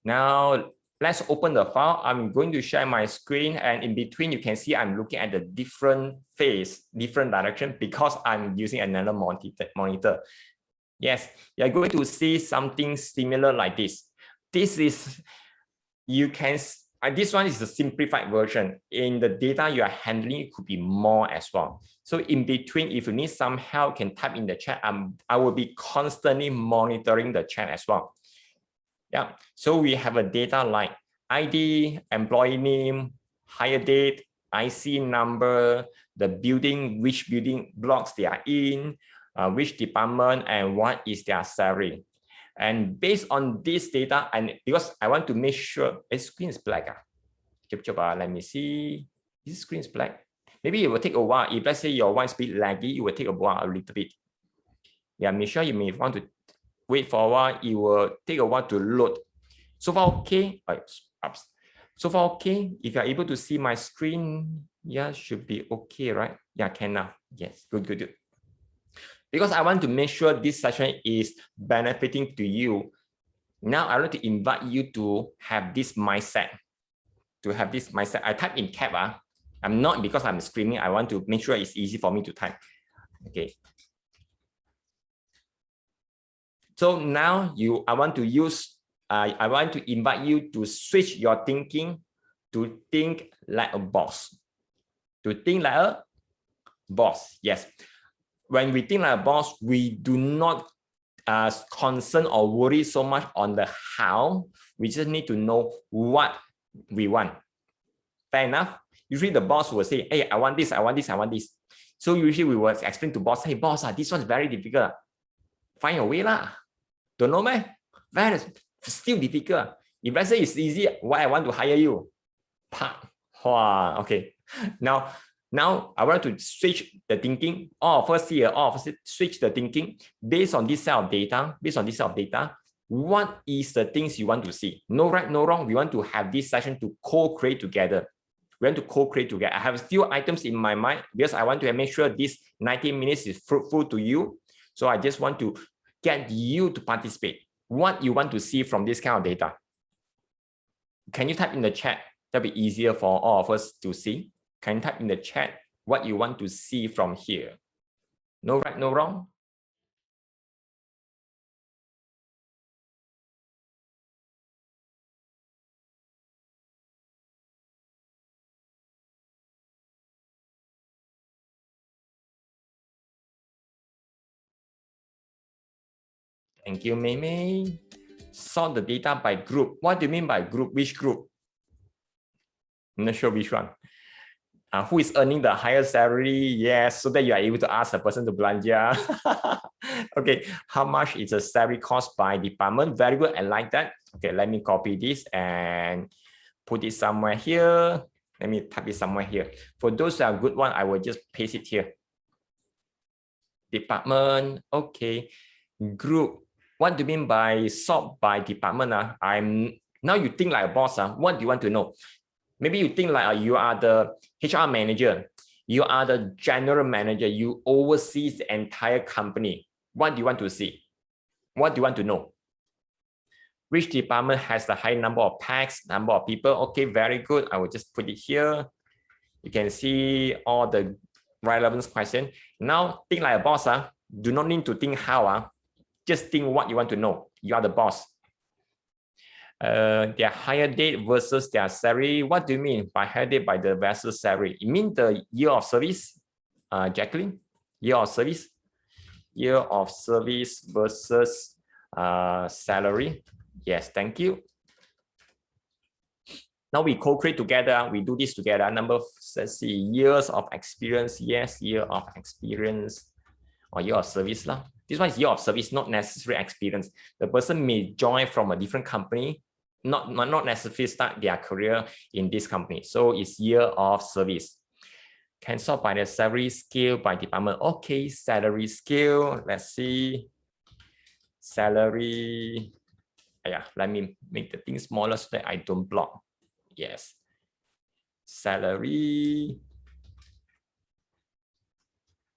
Now, let's open the file. I'm going to share my screen, and in between, you can see I'm looking at the different phase, different direction, because I'm using another monitor. Yes, you're going to see something similar like this. This is, you can, this one is the simplified version. In the data you are handling, it could be more as well. So in between, if you need some help, can type in the chat. I will be constantly monitoring the chat as well. Yeah, so we have a data like ID, employee name, hire date, IC number, the building, which building blocks they are in, which department, and what is their salary. And based on this data, and because I want to make sure, this screen is black. Let me see. This screen is black. Maybe it will take a while. If let's say your one is a bit laggy, it will take a while a little bit. Yeah, make sure you may want to wait for a while. It will take a while to load. So far, okay. So far, okay. If you're able to see my screen, yeah, should be okay, right? Yeah, can now. Yes, good. Because I want to make sure this session is benefiting to you. Now, I want to invite you to have this mindset. I type in cap. I'm not because I'm screaming. I want to make sure it's easy for me to type. Okay. So now I want to invite you to switch your thinking to think like a boss. To think like a boss. Yes. When we think like a boss, we do not concern or worry so much on the how. We just need to know what we want. Fair enough. Usually the boss will say, hey, I want this, I want this, I want this. So usually we will explain to boss, hey boss, this one's very difficult. Find a way lah. Don't know, man. Very still difficult. If let's say it's easy, why I want to hire you? Wow, okay. Now I want to switch the thinking. First switch the thinking based on this set of data. What is the things you want to see? No right, no wrong. We want to have this session to co-create together. We want to co-create together. I have a few items in my mind because I want to make sure this 90 minutes is fruitful to you. So I just want to get you to participate. What you want to see from this kind of data? Can you type in the chat? That'll be easier for all of us to see. Can you type in the chat what you want to see from here? No right, no wrong. Thank you, Mei. Sort the data by group. What do you mean by group? Which group? I'm not sure which one. Who is earning the higher salary? Yes, so that you are able to ask the person to belanja. Okay, how much is the salary cost by department? Very good, I like that. Okay, let me copy this and put it somewhere here. Let me type it somewhere here. For those that are good one, I will just paste it here. Department, okay. Group, what do you mean by sort by department? Now you think like a boss. What do you want to know? Maybe you think like you are the HR manager, you are the general manager, you oversee the entire company. What do you want to see? What do you want to know? Which department has the high number of packs, number of people? Okay, very good. I will just put it here. You can see all the relevant questions. Now, think like a boss. Do not need to think how. Just think what you want to know. You are the boss. Their hire date versus their salary. What do you mean by hire date by the versus salary? You mean the year of service, Jacqueline? Year of service? Year of service versus salary. Yes, thank you. Now we co-create together. We do this together. Let's see, years of experience. Yes, year of experience or year of service lah. This one is year of service, not necessarily experience. The person may join from a different company, not necessarily start their career in this company. So it's year of service. Can sort by the salary scale by department. Okay, salary scale. Let's see. Salary. Yeah, let me make the thing smaller so that I don't block. Yes. Salary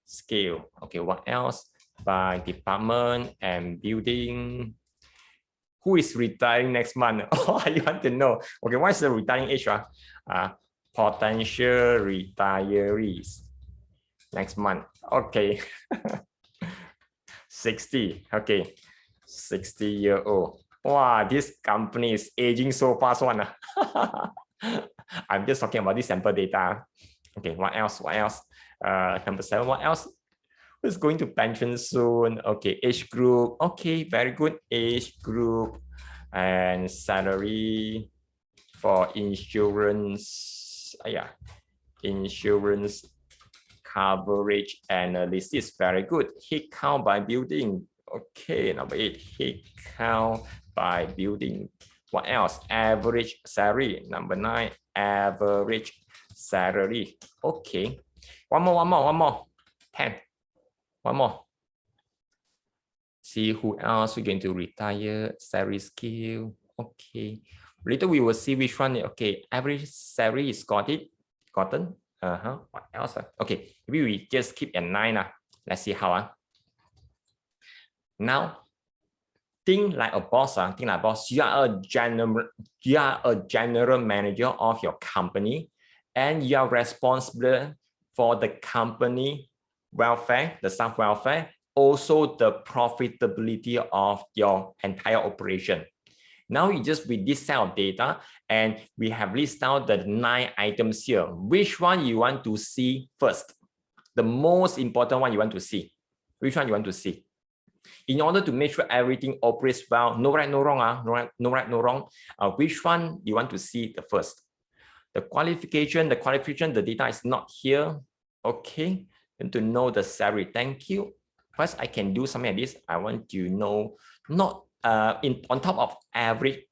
scale. Okay, what else? By department and building. Who is retiring next month? Oh, you want to know? Okay, what is the retiring age? Potential retirees next month. Okay. 60. Okay. 60-year-old. Wow, this company is aging so fast one. I'm just talking about this sample data. Okay, what else? What else? Number 7, what else? Who's going to pension soon? Okay, age group. Okay, very good. Age group and salary for insurance. Yeah, insurance coverage analysis. Very good. Headcount by building. Okay, number 8, headcount by building. What else? Average salary. Number 9, average salary. Okay. One more. 10. One more. See who else we're going to retire. Salary skill. Okay. Later we will see which one. Okay. Average salary is gotten. What else? Okay. Maybe we just keep at 9. Let's see how. Now, think like a boss. Think like a boss. You are a general manager of your company, and you are responsible for the company welfare, the staff welfare, also the profitability of your entire operation. Now you just with this set of data, and we have listed out the 9 items here. Which one you want to see first? The most important one you want to see. Which one you want to see? In order to make sure everything operates well, no right, no wrong, no right, no wrong. Which one you want to see the first? The qualification, the data is not here. Okay, and to know the salary. Thank you. First, I can do something like this. I want to know not on top of average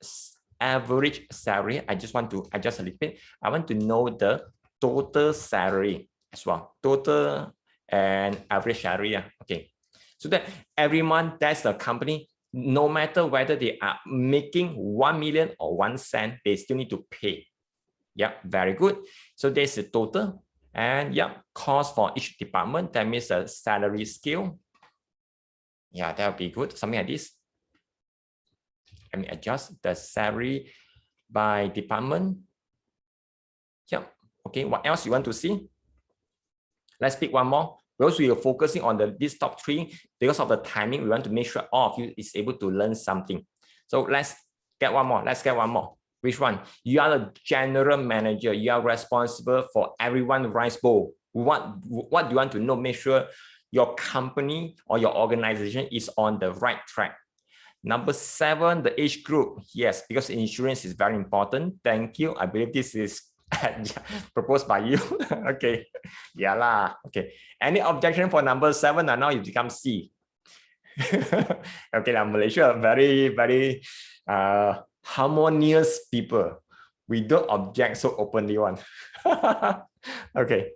salary. I just want to adjust a little bit. I want to know the total salary as well. Total and average salary. Okay. So that every month, that's the company, no matter whether they are making 1 million or 1 cent, they still need to pay. Yeah, very good. So there's the total. And yeah, cost for each department. That means a salary scale. Yeah, that would be good. Something like this. Let me adjust the salary by department. Yeah. Okay. What else you want to see? Let's pick one more. Because we are focusing on these top 3, because of the timing, we want to make sure all of you is able to learn something. So let's get one more. Which one? You are the general manager. You are responsible for everyone's rice bowl. What do you want to know? Make sure your company or your organization is on the right track. Number 7, the age group. Yes, because insurance is very important. Thank you. I believe this is proposed by you. Okay. Yeah lah. Okay. Any objection for number 7? Now you become C. Okay, now Malaysia, very, very harmonious people. We don't object so openly one. Okay.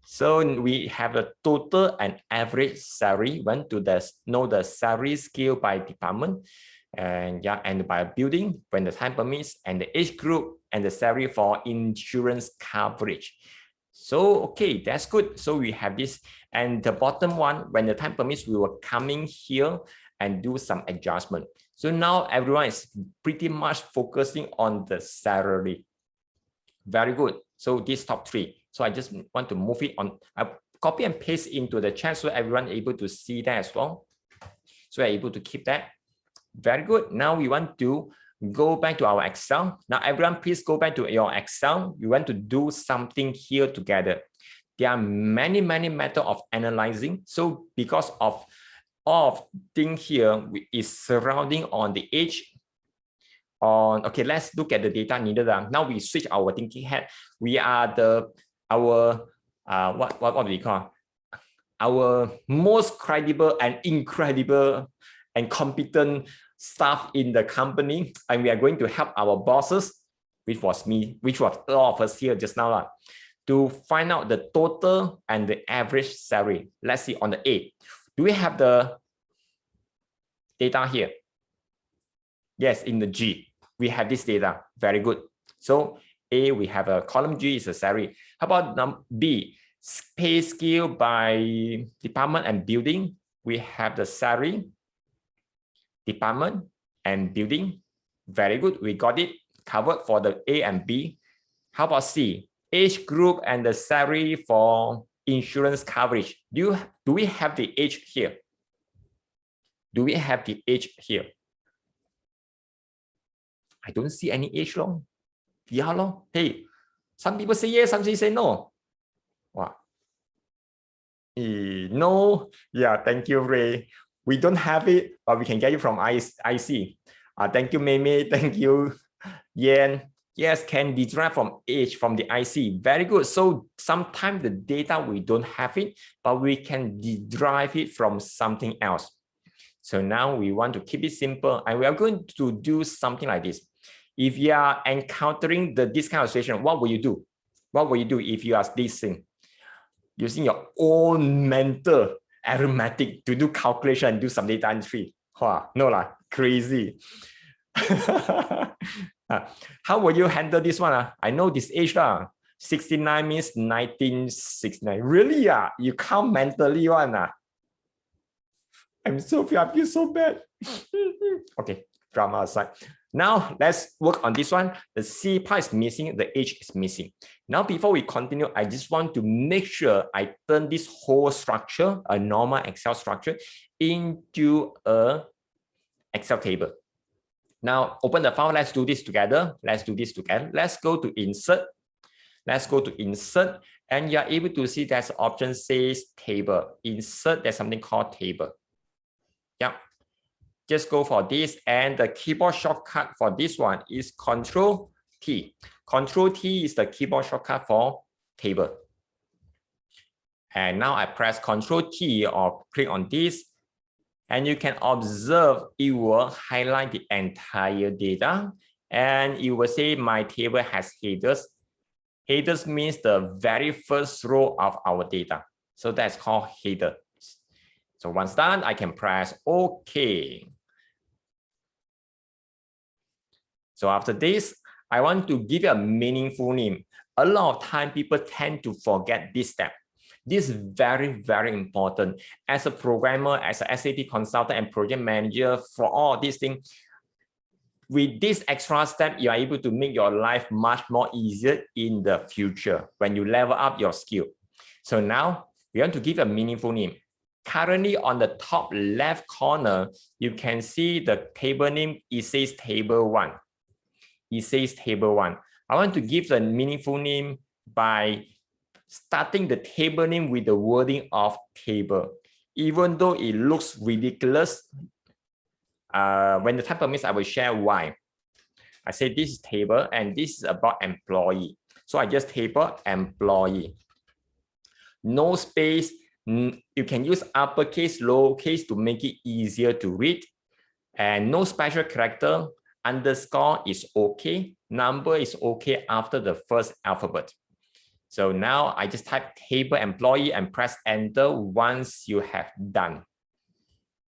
So we have the total and average salary. Went to know the salary scale by department, and yeah, and by building when the time permits, and the age group and the salary for insurance coverage. So okay, that's good. So we have this, and the bottom one, when the time permits, we will come in here and do some adjustment. So now everyone is pretty much focusing on the salary. Very good. So these top 3. So I just want to move it on. I copy and paste into the chat so everyone is able to see that as well. So we're able to keep that. Very good. Now we want to go back to our Excel. Now everyone, please go back to your Excel. We want to do something here together. There are many methods of analyzing. So because of all of thing here is surrounding on the age. Okay, let's look at the data needed. Now we switch our thinking head. We are what do we call? Our most credible and incredible and competent staff in the company, and we are going to help our bosses, which was me, which was all of us here just now, to find out the total and the average salary. Let's see on the A. Do we have the data here? Yes, in the G, we have this data. Very good. So A, we have a column G is a salary. How about B? Pay scale by department and building. We have the salary, department, and building. Very good. We got it covered for the A and B. How about C? Age group and the salary for insurance coverage. Do we have the age here? Do we have the age here? I don't see any age long. Yeah, long. Hey, some people say yes, some people say no. Wow. No. Yeah, thank you, Ray. We don't have it, but we can get it from IC. Thank you, Mei. Thank you, Yen. Yes, can derive from age from the IC. Very good. So sometimes the data, we don't have it, but we can derive it from something else. So now we want to keep it simple, and we are going to do something like this. If you are encountering this kind of situation, what will you do? What will you do if you are this thing? Using your own mental arithmetic to do calculation and do some data entry. Wow, no lah, crazy. How will you handle this one? I know this age. 69 means 1969. Really? You count mentally one. I feel so bad. Okay, drama aside. Now let's work on this one. The C part is missing, the H is missing. Now before we continue, I just want to make sure I turn this whole structure, a normal Excel structure, into a Excel table. Now open the file, let's do this together. Let's go to insert. Let's go to insert, and you're able to see that the option says table. Insert, there's something called table. Yeah. Just go for this, and the keyboard shortcut for this one is Control T. Control T is the keyboard shortcut for table. And now I press Control T or click on this, and you can observe it will highlight the entire data, and it will say my table has headers. Headers means the very first row of our data. So that's called header. So once done, I can press OK. So after this, I want to give you a meaningful name. A lot of time people tend to forget this step. This is very, very important. As a programmer, as a SAP consultant and project manager, for all these things, with this extra step, you are able to make your life much more easier in the future when you level up your skill. So now we want to give a meaningful name. Currently on the top left corner, you can see the table name. It says table 1. It says table 1. I want to give the meaningful name by starting the table name with the wording of table. Even though it looks ridiculous, when the time permits, I will share why. I say this is table and this is about employee. So I just table employee. No space. You can use uppercase, lowercase to make it easier to read. And no special character. Underscore is okay. Number is okay after the first alphabet. So now I just type table employee and press enter once you have done.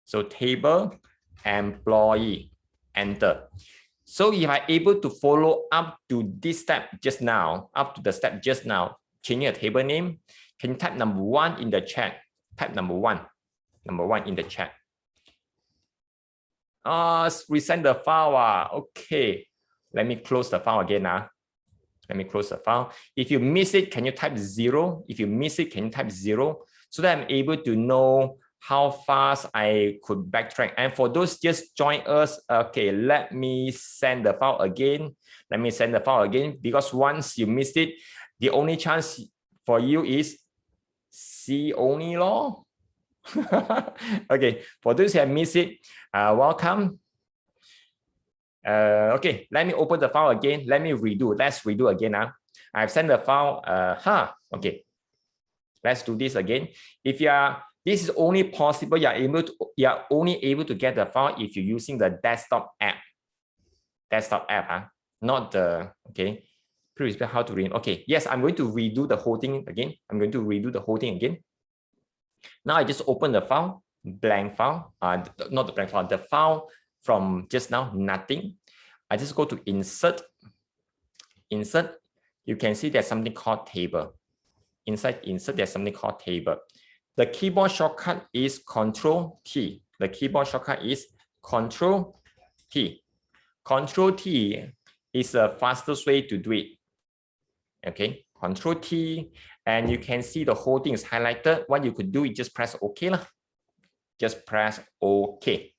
So table employee, enter. So if I'm able to follow up to this step just now, changing a table name, can you type number 1 in the chat? Type number one in the chat. Resend the file. Okay, let me close the file again. Let me close the file. If you miss it, can you type 0? If you miss it, can you type 0? So that I'm able to know how fast I could backtrack. And for those just join us, okay, let me send the file again. Because once you missed it, the only chance for you is see only law. Okay, for those who have missed it, welcome. Okay, let me open the file again. Let me redo. Let's redo again. I've sent the file. Okay, let's do this again. If you are, this is only possible. You are only able to get the file if you're using the desktop app. Not the okay. Please explain how to read. Okay, yes, I'm going to redo the whole thing again. Now I just open the file, blank file. Not the blank file. The file from just now, nothing. I just go to insert. You can see there's something called table. Inside insert, there's something called table. The keyboard shortcut is Control T. The keyboard shortcut is Control T. Control T is the fastest way to do it. Okay, Control T, and you can see the whole thing is highlighted. What you could do is just press OK lah. Just press OK.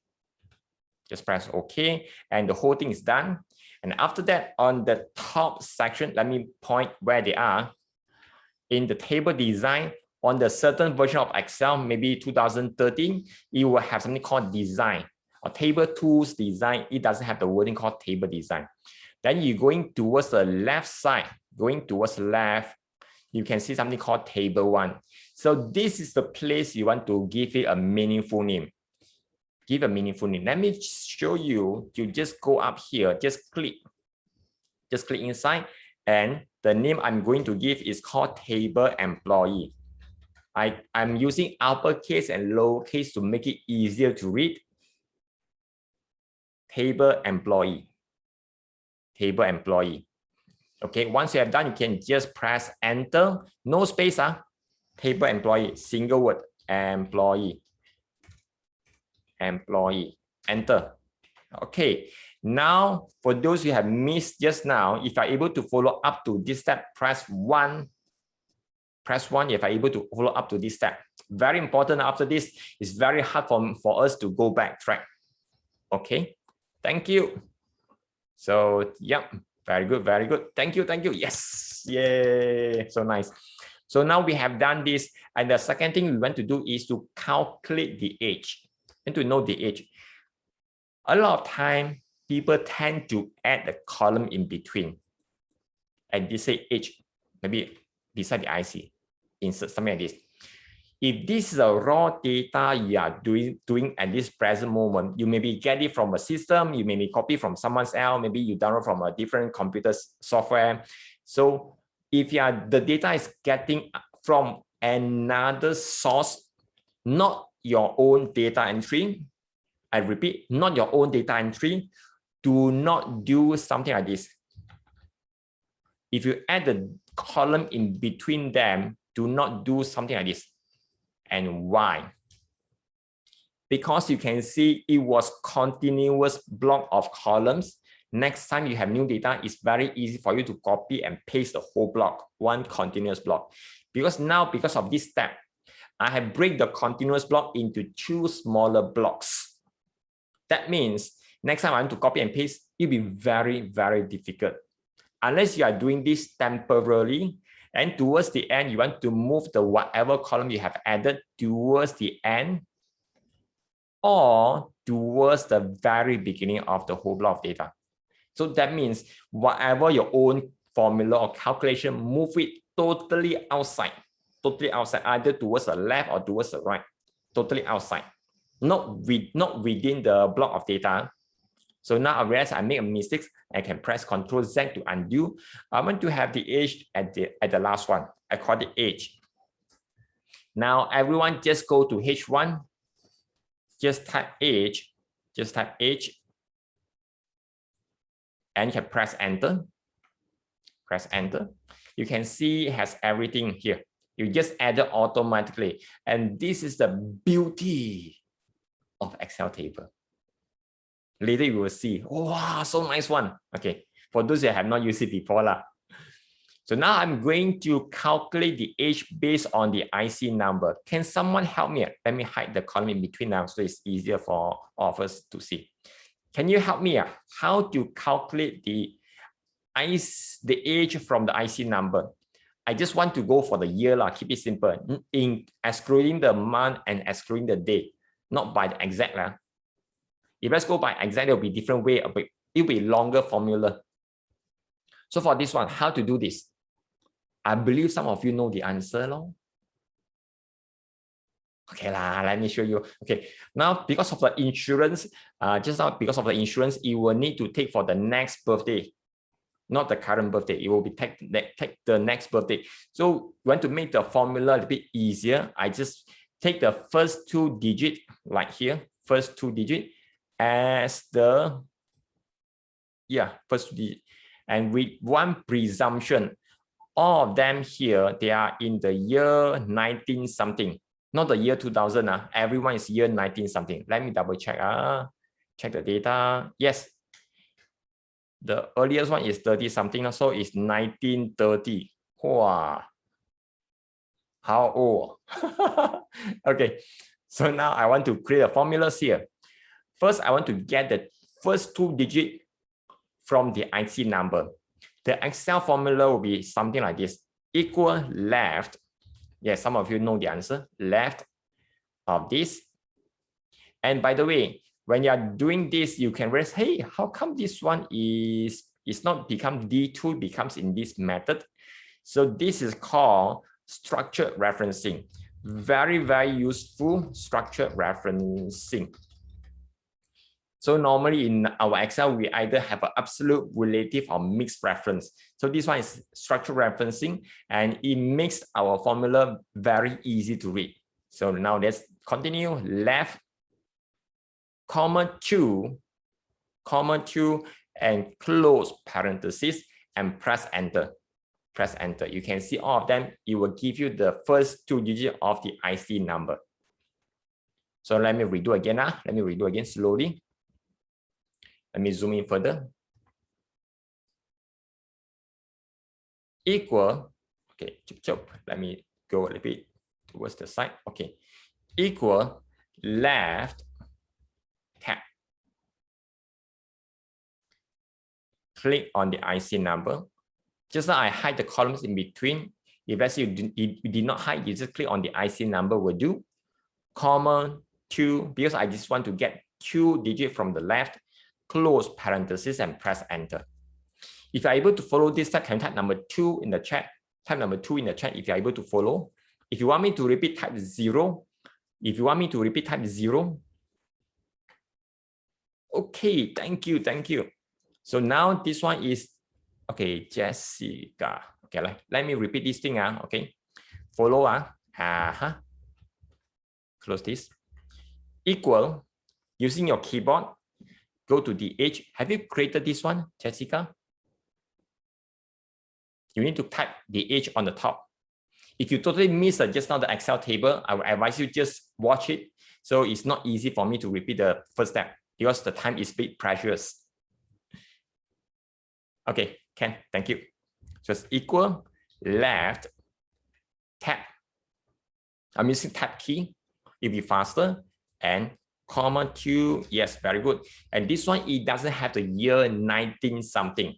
Just press OK, and the whole thing is done. And after that, on the top section, let me point where they are. In the table design, on the certain version of Excel, maybe 2013, it will have something called design or table tools design. It doesn't have the wording called table design. Then you're going towards the left side, going towards the left, you can see something called table 1. So this is the place you want to give it a meaningful name. Give a meaningful name. Let me show you. You just go up here, just click inside, and the name I'm going to give is called table employee. I'm using uppercase and lowercase to make it easier to read. Table employee. Table employee. Okay, once you have done, you can just press enter, no space. Table employee, single word, employee. Employee, enter. Okay, now for those who have missed just now, if you're able to follow up to this step, press 1. Press 1 if you're able to follow up to this step. Very important. After this, it's very hard for us to go back track. Okay, thank you. So, yeah, very good, very good. Thank you, thank you. Yes, yay, so nice. So now we have done this, and the second thing we want to do is to calculate the age and to know the age. A lot of time, people tend to add a column in between, and they say age, maybe beside the IC, insert something like this. If this is a raw data you are doing at this present moment, you maybe get it from a system, you maybe copy from someone else, maybe you download from a different computer software. So if the data is getting from another source, not your own data entry, I repeat, not your own data entry, do not do something like this. If you add the column in between them, do not do something like this. And why? Because you can see it was continuous block of columns. Next time you have new data, it's very easy for you to copy and paste the whole block, one continuous block. Because now, because of this step, I have break the continuous block into 2 smaller blocks. That means next time I want to copy and paste, it'll be very, very difficult. Unless you are doing this temporarily, and towards the end, you want to move the whatever column you have added towards the end or towards the very beginning of the whole block of data. So that means whatever your own formula or calculation, move it totally outside, either towards the left or towards the right, totally outside, not within the block of data. So now I realize I make a mistake. I can press Ctrl Z to undo. I want to have the age at the last one. I call it age. Now everyone just go to H1. Just type age. Just type age. And you can press enter. Press enter. You can see it has everything here. You just add it automatically. And this is the beauty of Excel table. Later you will see, oh, wow, so nice one. Okay, for those that have not used it before. So now I'm going to calculate the age based on the IC number. Can someone help me? Let me hide the column in between now so it's easier for all of us to see. Can you help me how to calculate the age from the IC number? I just want to go for the year, keep it simple, excluding the month and excluding the day, not by the exact. If let's go by exact, there will be different way, it will be longer formula. So for this one, how to do this? I believe some of you know the answer. Okay, let me show you. Okay, now because of the insurance, because of the insurance, you will need to take for the next birthday, not the current birthday. It will be take the next birthday. So you want to make the formula a little bit easier. I just take the first 2 digits, like here, first 2 digits. As the first digit, and with one presumption, all of them here, they are in the year 19 something, not the year 2000. Everyone is year 19 something. Let me double check. Check the data. Yes. The earliest one is 30 something, so it's 1930. Wow. How old? Okay. So now I want to create a formula here. First, I want to get the first 2 digits from the IC number. The Excel formula will be something like this. Equal left. Yes, some of you know the answer. Left of this. And by the way, when you are doing this, you can realize, hey, how come this one is not become Detour, becomes in this method? So this is called structured referencing. Very, very useful structured referencing. So normally in our Excel, we either have an absolute, relative, or mixed reference. So this one is structured referencing, and it makes our formula very easy to read. So now let's continue. Left, comma 2, and close parenthesis, and press enter. Press enter. You can see all of them. It will give you the first 2 digits of the IC number. So let me redo again. Let me redo again slowly. Let me zoom in further. Equal, okay, let me go a little bit towards the side. Okay, equal left tab. Click on the IC number. Just now I hide the columns in between. If let's say you did not hide, you just click on the IC number will do. Comma 2, because I just want to get 2 digits from the left. Close parenthesis and press enter. If you're able to follow this step, can you type number 2 in the chat? Type number 2 in the chat if you're able to follow. If you want me to repeat, type 0. If you want me to repeat, type 0. Okay, thank you, thank you. So now this one is, okay, Jessica. Okay, let me repeat this thing. Okay, follow. Close this. Equal, using your keyboard. Go to the edge. Have you created this one, Jessica? You need to type the edge on the top. If you totally miss just now the Excel table, I would advise you just watch it. So it's not easy for me to repeat the first step because the time is a bit precious. Okay, Ken, thank you. Just equal left tab. I'm using tab key. It'll be faster, and comma 2, yes, very good. And this one, it doesn't have the year 19 something.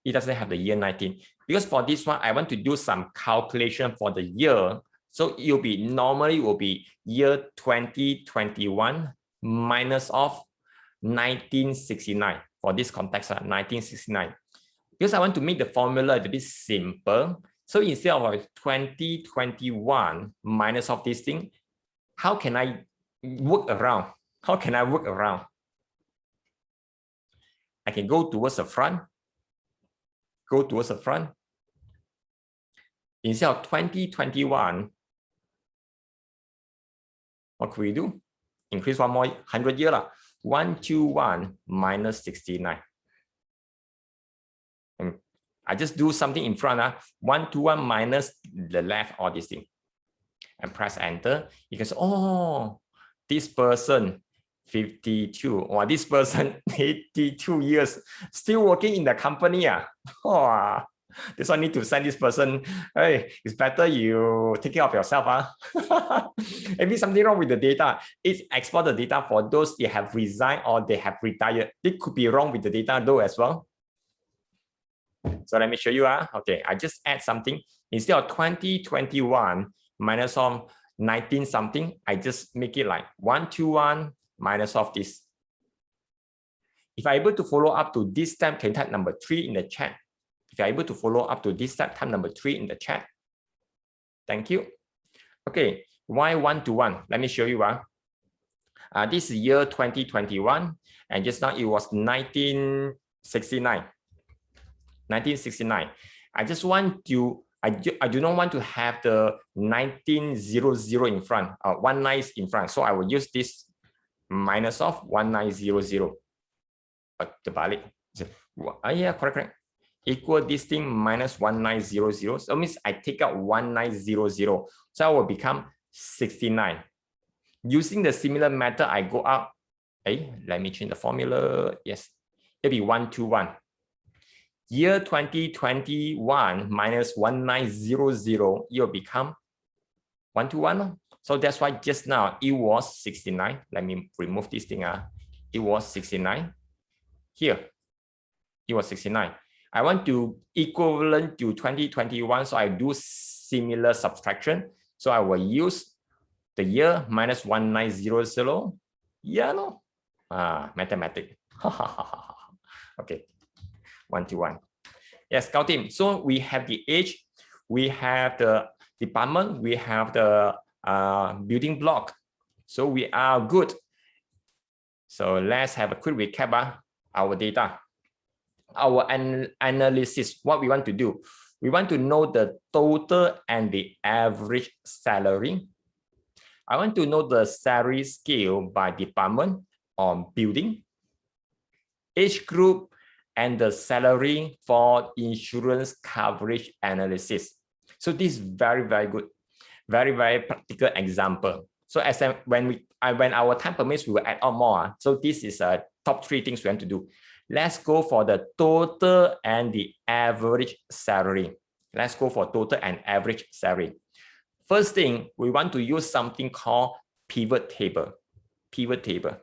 It doesn't have the year 19. Because for this one, I want to do some calculation for the year. So it'll be, normally will be year 2021 minus of 1969. For this context, 1969. Because I want to make the formula a bit simple. So instead of 2021 minus of this thing, how can I work around? How can I work around? I can go towards the front. Go towards the front. Instead of 2021, what could we do? Increase one more 100 year. 121 minus 69. And I just do something in front. 121 minus the left, all this thing. And press enter. You can say, oh, this person 52, or this person 82 years, still working in the company. Oh, this one need to send this person, hey, it's better you take care of yourself. Maybe something wrong with the data. It's export the data for those they have resigned or they have retired. It could be wrong with the data though as well. So let me show you. Okay, I just add something. Instead of 2021 minus of 19 something, I just make it like 121 minus of this. If I'm able to follow up to this step, can you type number 3 in the chat? If you're able to follow up to this step, type number 3 in the chat. Thank you. Okay, why 121? Let me show you. This is year 2021, and just now it was 1969. 1969. I just want to, I do not want to have the 1900 in front, 19 in front. So I will use this minus of 1900. Terbalik. Yeah, correct. Equal this thing minus 1900. So it means I take out 1900. So I will become 69. Using the similar method, I go up Hey, let me change the formula. Yes, it'll be 121. Year 2021 minus 1900, it will become 121. So that's why just now it was 69. Let me remove this thing. It was 69. Here, it was 69. I want to equivalent to 2021, so I do similar subtraction. So I will use the year minus 1900. Yeah, no. Mathematics. Okay, 121. Yes, Scout team. So we have the age, we have the department, we have the building block. So we are good. So let's have a quick recap. Our data, our analysis. What we want to do, we want to know the total and the average salary. I want to know the salary scale by department or building, age group, and the salary for insurance coverage analysis. So this is very, very good, very, very practical example. So as when our time permits, we will add on more. So this is top 3 things we want to do. Let's go for the total and the average salary. Let's go for total and average salary. First thing, we want to use something called pivot table. Pivot table.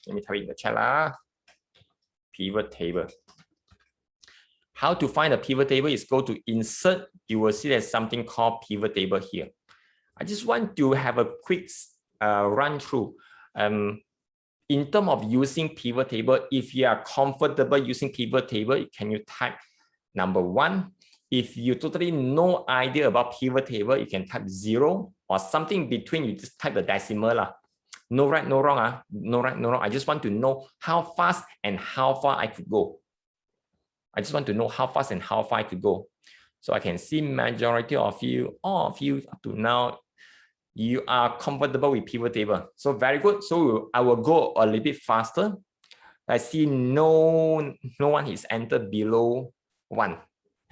Let me type it in the chat. Pivot table. How to find a pivot table is go to insert. You will see there's something called pivot table here. I just want to have a quick run through. In terms of using pivot table, if you are comfortable using pivot table, can you type number 1? If you totally no idea about pivot table, you can type 0 or something between. You just type the decimal. No right, no wrong. No right, no wrong. I just want to know how fast and how far I could go. I just want to know how fast and how far I could go. So I can see majority of you, all of you up to now, you are comfortable with pivot table. So very good. So I will go a little bit faster. I see no one is entered below 1.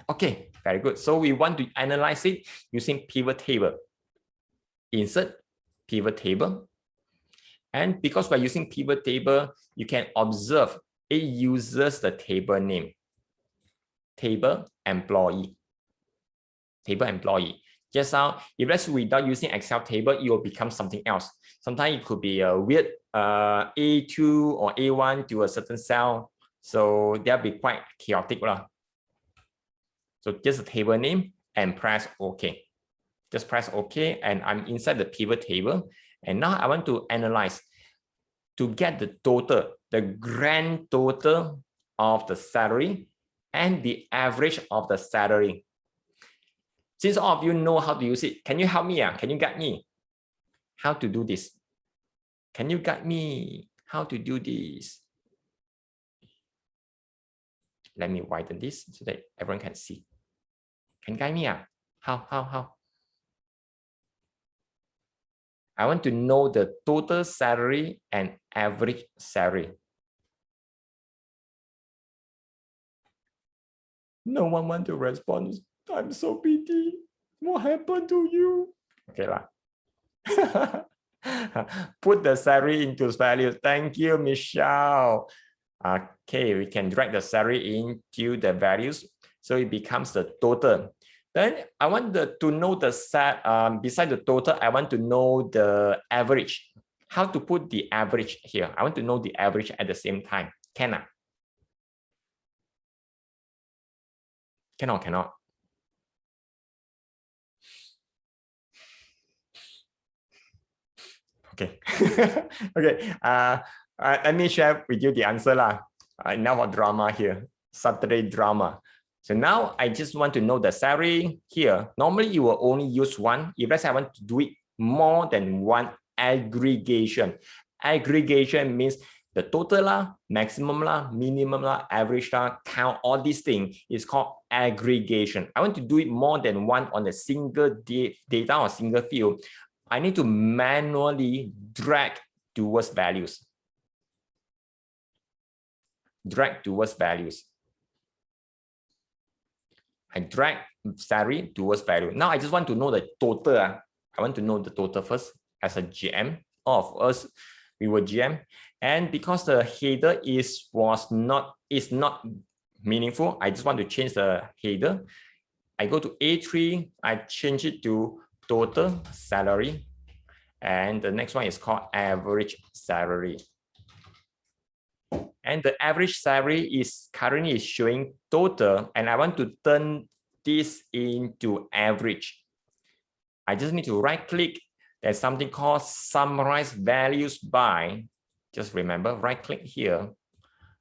Okay, very good. So we want to analyze it using pivot table. Insert pivot table. And because we're using pivot table, you can observe it uses the table name. Table employee. Table employee. Just now, if that's without using Excel table, it will become something else. Sometimes it could be a weird A2 or A1 to a certain cell. So that'll be quite chaotic. So just a table name and press OK. Just press OK, and I'm inside the pivot table. And now I want to analyze to get the total, the grand total of the salary and the average of the salary. Since all of you know how to use it, can you help me? Can you guide me how to do this? Can you guide me how to do this? Let me widen this so that everyone can see. Can you guide me? How? I want to know the total salary and average salary. No one wants to respond. I'm so pity. What happened to you? Okay lah. Put the salary into value. Thank you, Michelle. Okay, we can drag the salary into the values, so it becomes the total. Then I want to know the beside the total, I want to know the average. How to put the average here? I want to know the average at the same time. Cannot. Okay. Okay. Let me share with you the answer lah. Enough of drama here. Saturday drama. So now I just want to know the salary here. Normally you will only use one. If let's say I want to do it more than one aggregation. Aggregation means the total lah, maximum lah, minimum lah, average lah, count, all these things is called aggregation. I want to do it more than one on a single data or single field. I need to manually drag towards values. Drag towards values. I drag salary towards value. Now I just want to know the total. I want to know the total first as a GM. All of us, we were GM. And because the header is not meaningful, I just want to change the header. I go to A3, I change it to total salary. And the next one is called average salary. And the average salary is currently showing total, and I want to turn this into average. I just need to right click. There's something called summarize values by. Just remember, right click here,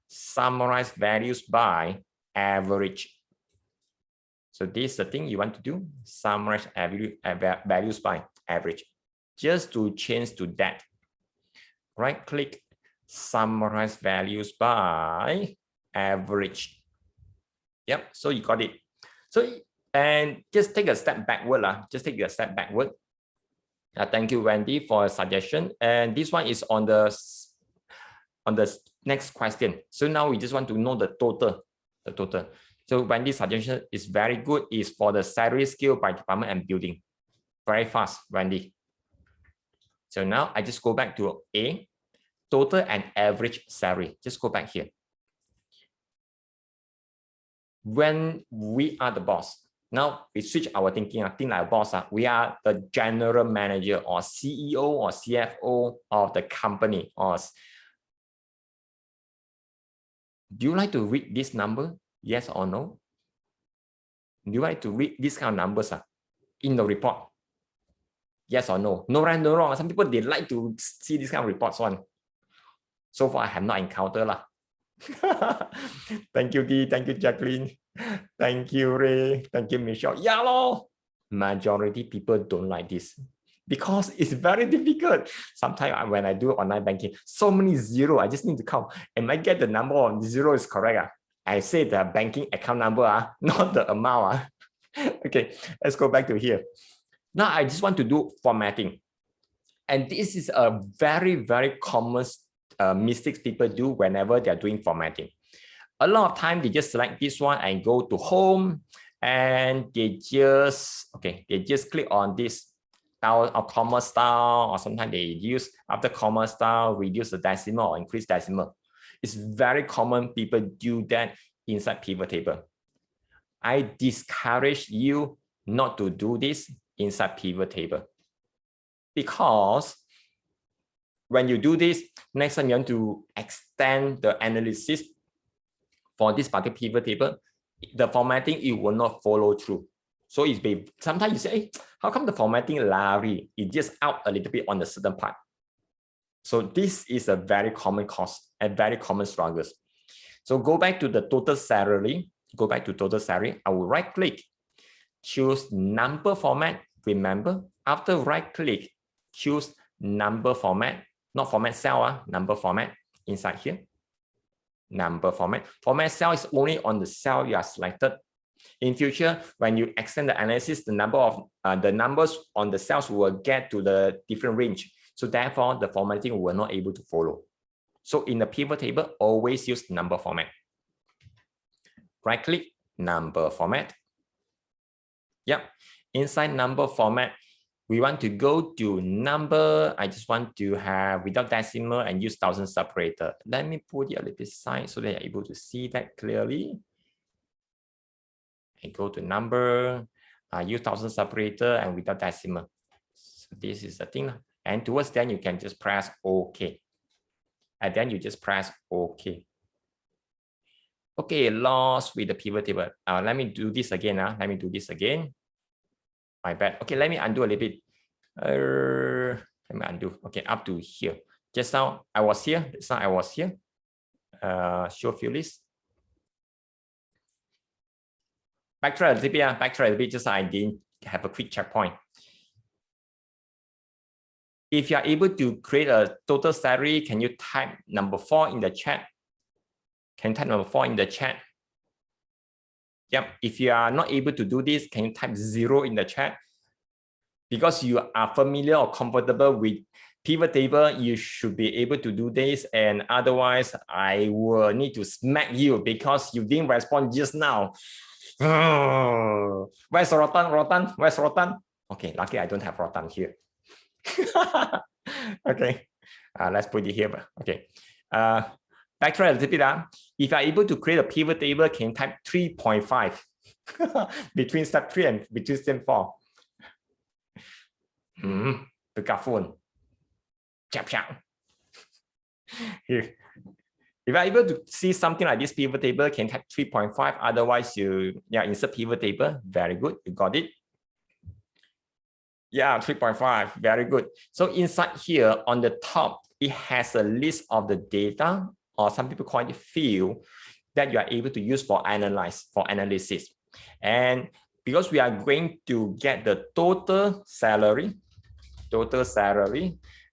summarize values by average. So this is the thing you want to do, summarize values by average. Just to change to that, right click, summarize values by average. Yep, so you got it. So, and just take a step backward. Just take a step backward. Thank you, Wendy, for a suggestion. And this one is on the next question. So now we just want to know the total. So Wendy's suggestion is very good, is for the salary scale by department and building. Very fast, Wendy. So now I just go back to A, total and average salary. Just go back here. When we are the boss, now we switch our thinking. I think like boss, we are the general manager or CEO or CFO of the company. Or do you like to read this number? Yes or no? Do you like to read this kind of numbers in the report? Yes or no? No right, no wrong. Some people, they like to see this kind of reports on. So far, I have not encountered lah. Thank you, Dee. Thank you, Jacqueline. Thank you, Ray. Thank you, Michelle. Yeah, lor. Majority people don't like this because it's very difficult. Sometimes when I do online banking, so many zero, I just need to count. Am I get the number of zero is correct? I say the banking account number, not the amount. Okay, let's go back to here. Now I just want to do formatting. And this is a very, very common mistakes people do whenever they're doing formatting. A lot of time they just select this one and go to home, and they just click on this style or comma style, or sometimes they use after comma style, reduce the decimal or increase decimal. It's very common people do that inside pivot table. I discourage you not to do this inside pivot table, because when you do this, next time you want to extend the analysis for this particular pivot table, the formatting, it will not follow through. So it's sometimes you say, hey, how come the formatting lari? It just out a little bit on the certain part. So this is a very common cost and very common struggles. So go back to the total salary. Go back to total salary. I will right click, choose number format. Remember, after right click, choose number format, not format cell, number format inside here. Number format. Format cell is only on the cell you are selected. In future, when you extend the analysis, the number of the numbers on the cells will get to the different range. So therefore, the formatting will not able to follow. So in the pivot table, always use number format. Right click, number format. Yep. Inside number format, we want to go to number. I just want to have without decimal and use thousand separator. Let me put it a little bit side so that you're able to see that clearly. I go to number, use thousand separator and without decimal. So this is the thing. And towards then you can just press OK. And then you just press OK. Okay, lost with the pivot table. Let me do this again. Let me do this again. My bad. Okay, let me undo a little bit. Let me undo. Okay, up to here. Just now I was here. Just now I was here. Show field list. Backtrack a little bit. Backtrack a little bit. Just so I didn't have a quick checkpoint. If you are able to create a total salary, can you type number 4 in the chat? Can you type number 4 in the chat? Yep. If you are not able to do this, can you type 0 in the chat? Because you are familiar or comfortable with pivot table, you should be able to do this. And otherwise, I will need to smack you because you didn't respond just now. Where's Rotan? Rotan? Where's Rotan? Okay, lucky I don't have Rotan here. Okay, let's put it here. Okay, Backtrack a little bit. If you are able to create a pivot table, can type 3.5 between step 3 and between step 4. The phone. Chap chap. If you're able to see something like this pivot table, can type 3.5. Otherwise, you insert pivot table. Very good. You got it. Yeah, 3.5. Very good. So inside here on the top, it has a list of the data, or some people call it field, that you are able to use for analysis. And because we are going to get the total salary,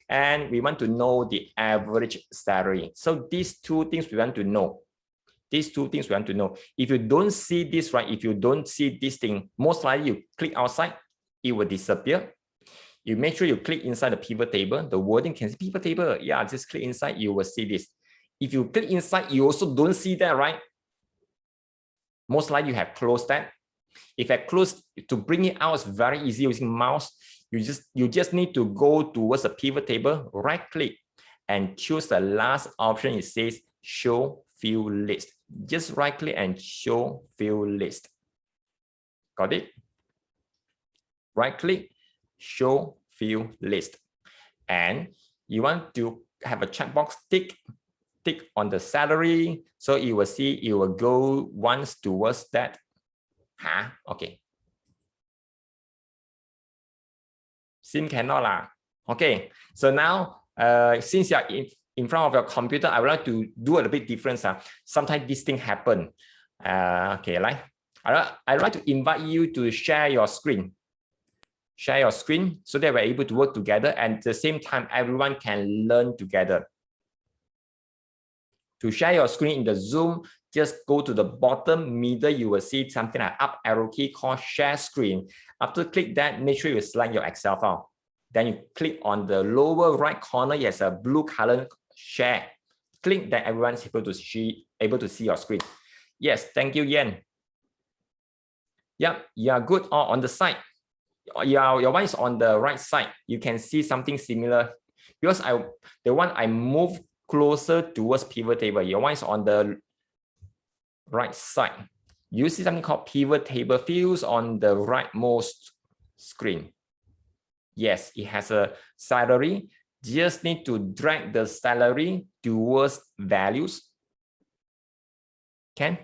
and we want to know the average salary. So these two things we want to know. If you don't see this, right? If you don't see this thing, most likely you click outside, it will disappear. You make sure you click inside the pivot table. The wording can see pivot table. Yeah, just click inside, you will see this. If you click inside, you also don't see that, right? Most likely you have closed that. If I close, to bring it out is very easy using mouse. You just need to go towards the pivot table, right click, and choose the last option. It says show field list. Just right click and show field list. Got it? Right click, show field list. And you want to have a checkbox tick on the salary. So you will see it will go once towards that. Okay. Sim cannot lah. Okay. So now, since you are in front of your computer, I would like to do a little bit different. Sometimes this thing happen. Okay, like I'd like to invite you to share your screen. Share your screen so that we're able to work together, and at the same time, everyone can learn together. To share your screen in the Zoom, just go to the bottom middle. You will see something like up arrow key called share screen. After click that, make sure you select your Excel file. Then you click on the lower right corner. Yes, a blue color share. Click that everyone is able to see your screen. Yes, thank you, Yen. Yep, you are good. On the side. Your one is on the right side. You can see something similar because the one I moved closer towards pivot table. Your one is on the right side. You see something called pivot table fields on the rightmost screen. Yes, it has a salary. Just need to drag the salary towards values. Can?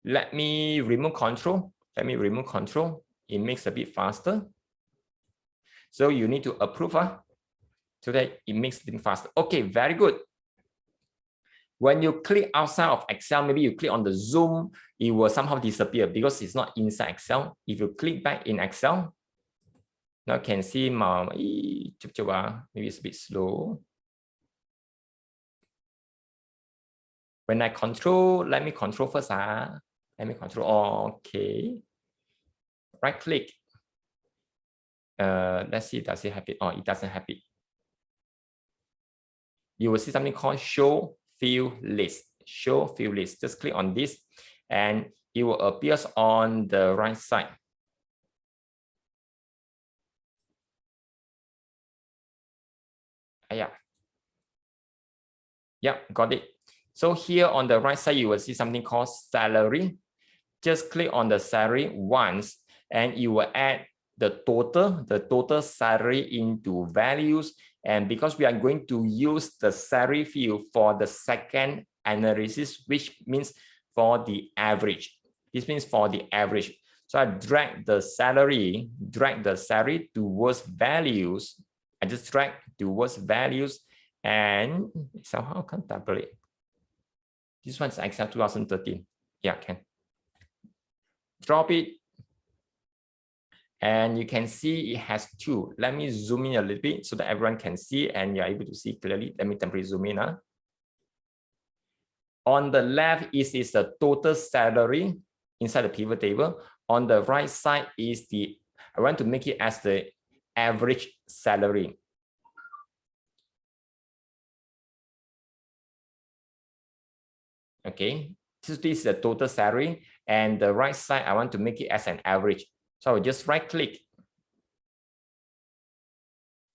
Let me remove control. It makes a bit faster. So you need to approve so that it makes things faster. Okay, very good. When you click outside of Excel, maybe you click on the Zoom, it will somehow disappear because it's not inside Excel. If you click back in Excel, now you can see my, maybe it's a bit slow. When I control, let me control first. Let me control. Okay. Right click. Let's see, does it have it? Oh, it doesn't have it. You will see something called show field list. Show field list. Just click on this and it will appear on the right side. Yeah, got it. So here on the right side, you will see something called salary. Just click on the salary once and you will add the total salary into values. And because we are going to use the salary field for the second analysis, which means for the average. This means for the average. So I drag the salary towards values. I just drag towards values and somehow can't double it. This one's Excel 2013. Yeah, can. Drop it. And you can see it has two. Let me zoom in a little bit so that everyone can see and you're able to see clearly. Let me temporarily zoom in. On the left is the total salary inside the pivot table. On the right side is I want to make it as the average salary. Okay, so this is the total salary, and the right side, I want to make it as an average. So I will just right click.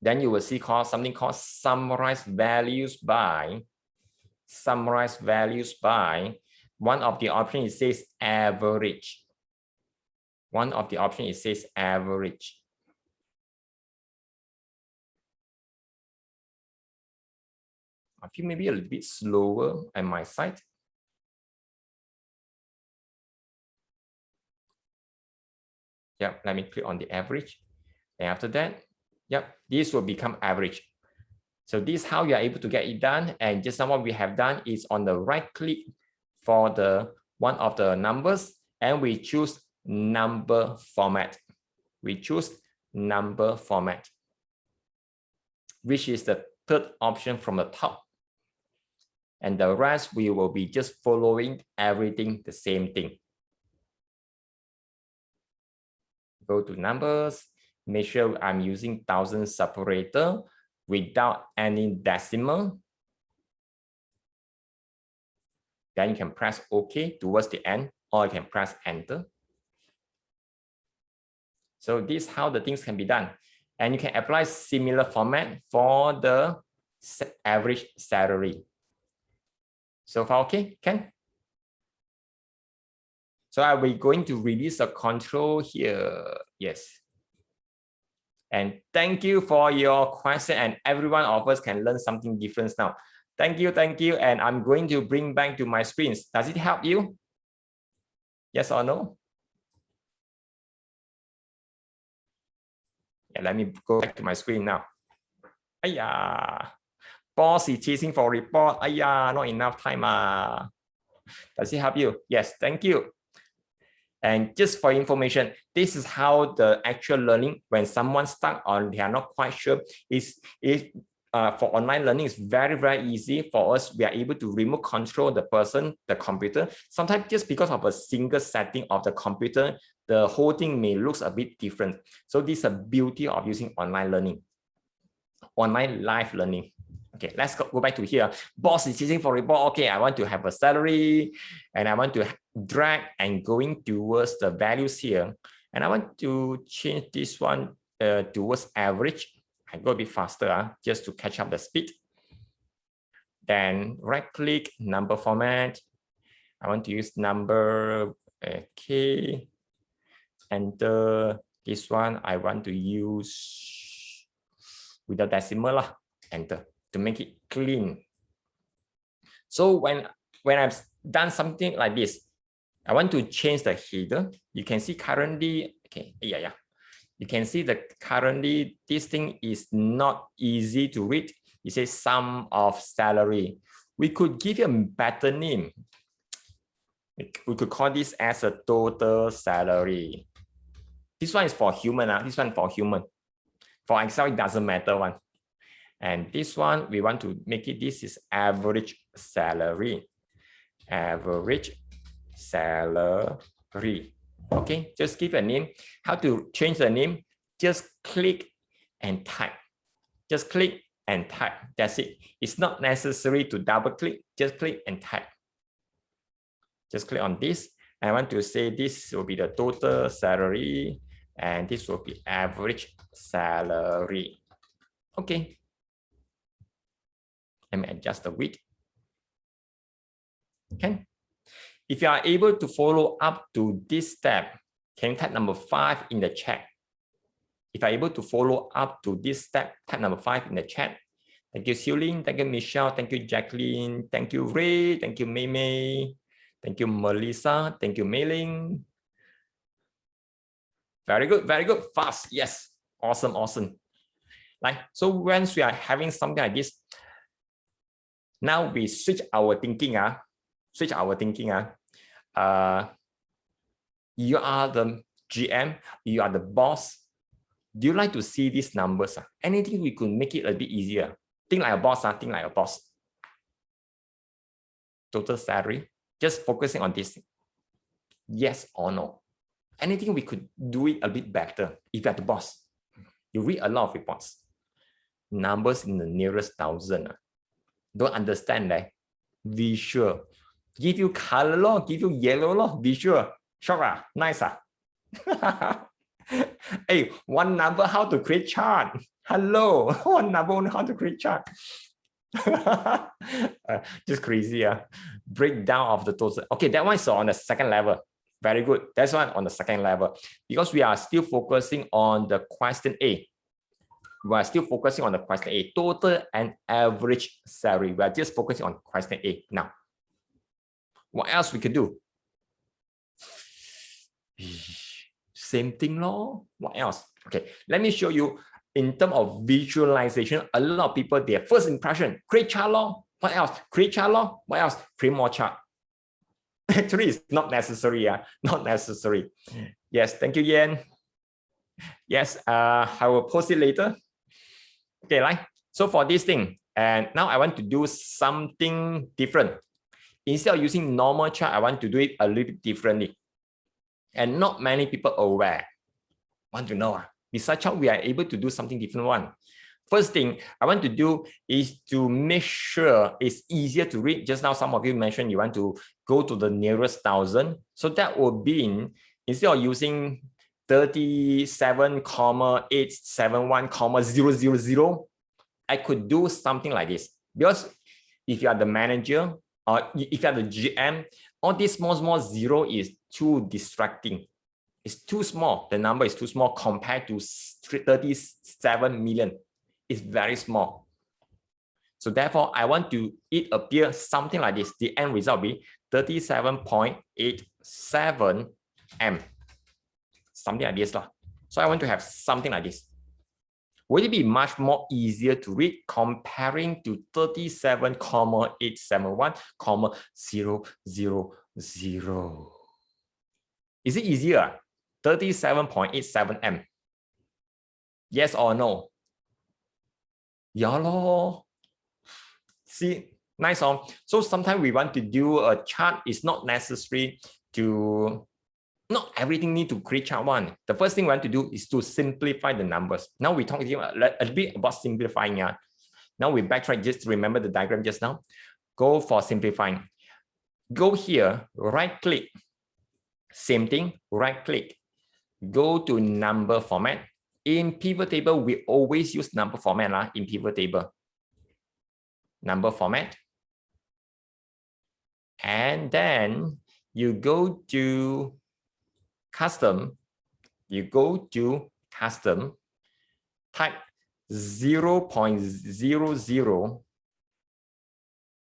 Then you will see something called summarize values by. Summarize values by. One of the options, it says average. One of the options, it says average. I feel maybe a little bit slower on my side. Yep, let me click on the average. And after that, yep, this will become average. So this is how you are able to get it done. And just now what we have done is on the right click for the one of the numbers, and we choose number format. We choose number format, which is the third option from the top. And the rest, we will be just following everything the same thing. Go to numbers, make sure I'm using 1000 separator without any decimal. Then you can press OK towards the end, or you can press enter. So this is how the things can be done. And you can apply similar format for the average salary. So far, okay, Ken? So are we going to release a control here? Yes. And thank you for your question, and every one of us can learn something different now. Thank you, and I'm going to bring back to my screens. Does it help you? Yes or no? Yeah, let me go back to my screen now. Ayah, boss is chasing for report. Ayah, not enough time. Does it help you? Yes, thank you. And just for information, this is how the actual learning, when someone's stuck or they are not quite sure, for online learning, is very, very easy for us. We are able to remote control the person, the computer. Sometimes just because of a single setting of the computer, the whole thing may look a bit different. So this is a beauty of using online learning, online live learning. Okay, let's go back to here. Boss is chasing for report. Okay, I want to have a salary, and I want to drag and going towards the values here. And I want to change this one towards average. I go a bit faster just to catch up the speed. Then right click, number format. I want to use number, okay. Enter this one. I want to use without decimal, enter, to make it clean. So when I've done something like this, I want to change the header. You can see currently, okay, yeah. You can see that currently this thing is not easy to read. It says sum of salary. We could give you a better name. We could call this as a total salary. This one is for human. This one for human. For Excel, it doesn't matter one. And this one, we want to make it, this is average salary. Average salary. Okay, just give a name. How to change the name? Just click and type. Just click and type. That's it. It's not necessary to double click. Just click and type. Just click on this. I want to say this will be the total salary, and this will be average salary. Okay. Let me adjust the width. Okay. If you are able to follow up to this step, can you type number 5 in the chat? If you are able to follow up to this step, type number 5 in the chat. Thank you, Siulin. Thank you, Michelle. Thank you, Jacqueline. Thank you, Ray. Thank you, Mei Mei. Thank you, Melissa. Thank you, Mei-Ling. Very good, very good. Fast. Yes. Awesome, awesome. Like, so once we are having something like this, now we switch our thinking. Switch our thinking. You are the GM, you are the boss. Do you like to see these numbers? Anything we could make it a bit easier. Think like a boss. Think like a boss. Total salary. Just focusing on this. Yes or no. Anything we could do it a bit better. If you're the boss, you read a lot of reports. Numbers in the nearest 1,000. Don't understand that. Visual. Give you color, give you yellow, visual. Sure, nice. Hey, one number, how to create chart? Hello, one number on how to create chart. Just crazy. Breakdown of the total. Okay, that one is on the second level. Very good. That's one on the second level. Because we are still focusing on the question A. We are still focusing on the question A. Total and average salary. We are just focusing on question A now. What else we could do? Same thing, lor. What else? Okay, let me show you. In terms of visualization, a lot of people, their first impression, create chart lor. What else? Create chart lor. What else? Create more chart. Actually, it's not necessary. Not necessary. Yes, thank you, Yen. Yes, I will post it later. Okay, right? So for this thing, and now I want to do something different. Instead of using normal chart, I want to do it a little bit differently. And not many people are aware. Want to know? Besides chart, we are able to do something different one. First thing I want to do is to make sure it's easier to read. Just now, some of you mentioned you want to go to the nearest 1,000. So that will be instead of using 37,871,000, I could do something like this. Because if you are the manager or if you are the GM, all this small zero is too distracting. It's too small. The number is too small compared to 37 million. It's very small. So therefore, I want to it appear something like this. The end result will be 37.87 M. Something like this. So I want to have something like this. Will it be much more easier to read comparing to 37,871,000? Is it easier? 37.87 M. Yes or no? Yeah, lor. See, nice. So sometimes we want to do a chart. It's not necessary to, not everything need to create chart one. The first thing we want to do is to simplify the numbers. Now we talk a bit about simplifying. Now we backtrack, just remember the diagram just now. Go for simplifying. Go here, right click. Same thing, right click. Go to number format. In pivot table, we always use number format in pivot table. Number format. And then you go to custom. You go to custom. Type 0.00,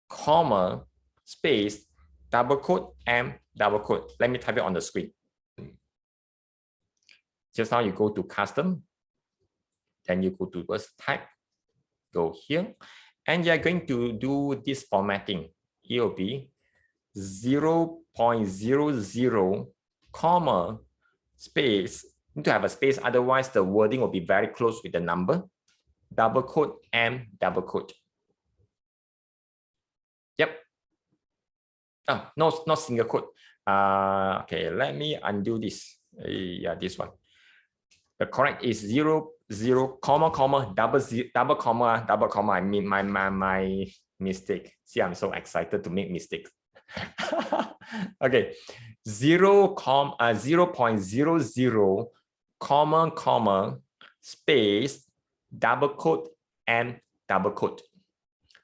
comma, space, double quote, and double quote. Let me type it on the screen. Just now you go to custom, then you go to verse type, go here, and you're going to do this formatting. It will be 0.00, comma, space. You need to have a space, otherwise the wording will be very close with the number. Double quote and double quote. Yep. Oh, no, not single quote. Okay, let me undo this. Yeah, this one. The correct is 0, comma, double comma. I mean my mistake. See, I'm so excited to make mistakes. Okay, 0.00, comma, space, double quote, and double quote.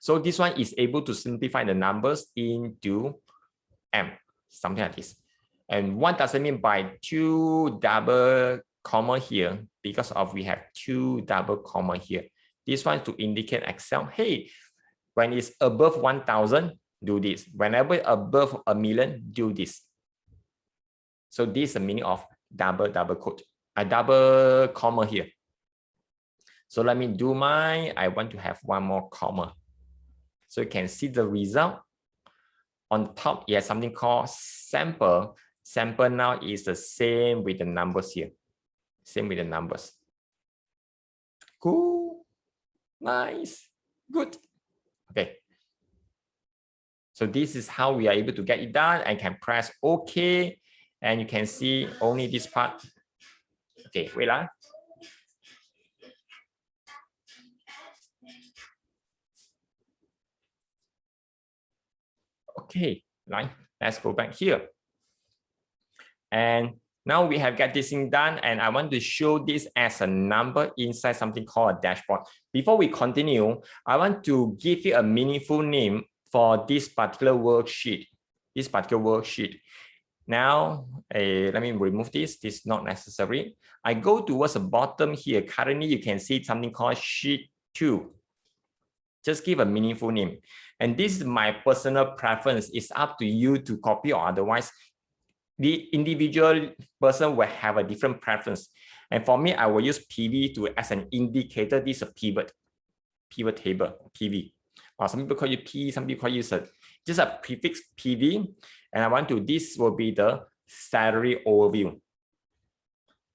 So this one is able to simplify the numbers into M, something like this. And what does it mean by two double comma here? Because of we have two double comma here. This one to indicate Excel, hey, when it's above 1,000, do this. Whenever above 1,000,000, do this. So this is the meaning of double quote, a double comma here. So let me do I want to have one more comma. So you can see the result. On top, you have something called sample. Sample now is the same with the numbers here. Same with the numbers. Cool. Nice. Good. Okay. So this is how we are able to get it done. I can press OK. And you can see only this part. Okay, wait. Okay, right. Let's go back here. And Now we have got this thing done, and I want to show this as a number inside something called a dashboard. Before we continue, I want to give you a meaningful name for this particular worksheet. Now, let me remove this. This is not necessary. I go towards the bottom here. Currently, you can see something called sheet 2. Just give a meaningful name. And this is my personal preference. It's up to you to copy or otherwise. The individual person will have a different preference. And for me, I will use PV as an indicator. This is a pivot table, PV. Or some people call it P, some people call it just a prefix PV. And I want to, this will be the salary overview.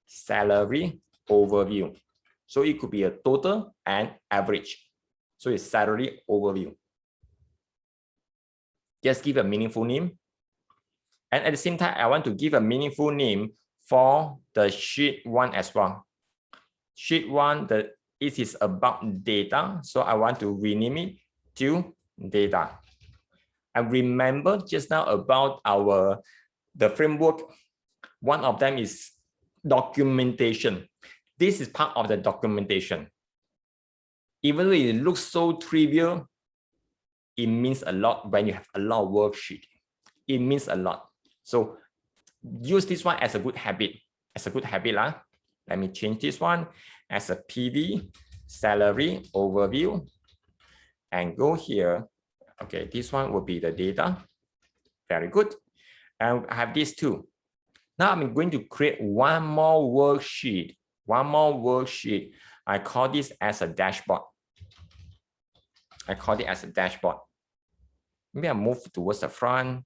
Salary overview. So it could be a total and average. So it's salary overview. Just give a meaningful name. And at the same time, I want to give a meaningful name for the sheet 1 as well. Sheet 1, it is about data. So I want to rename it to data. And remember just now about the framework. One of them is documentation. This is part of the documentation. Even though it looks so trivial, it means a lot when you have a lot of worksheet. It means a lot. So use this one as a good habit. Let me change this one as a PV salary overview and go here. Okay, this one will be the data. Very good. And I have these two. Now I'm going to create one more worksheet. I call this as a dashboard. Maybe I move towards the front.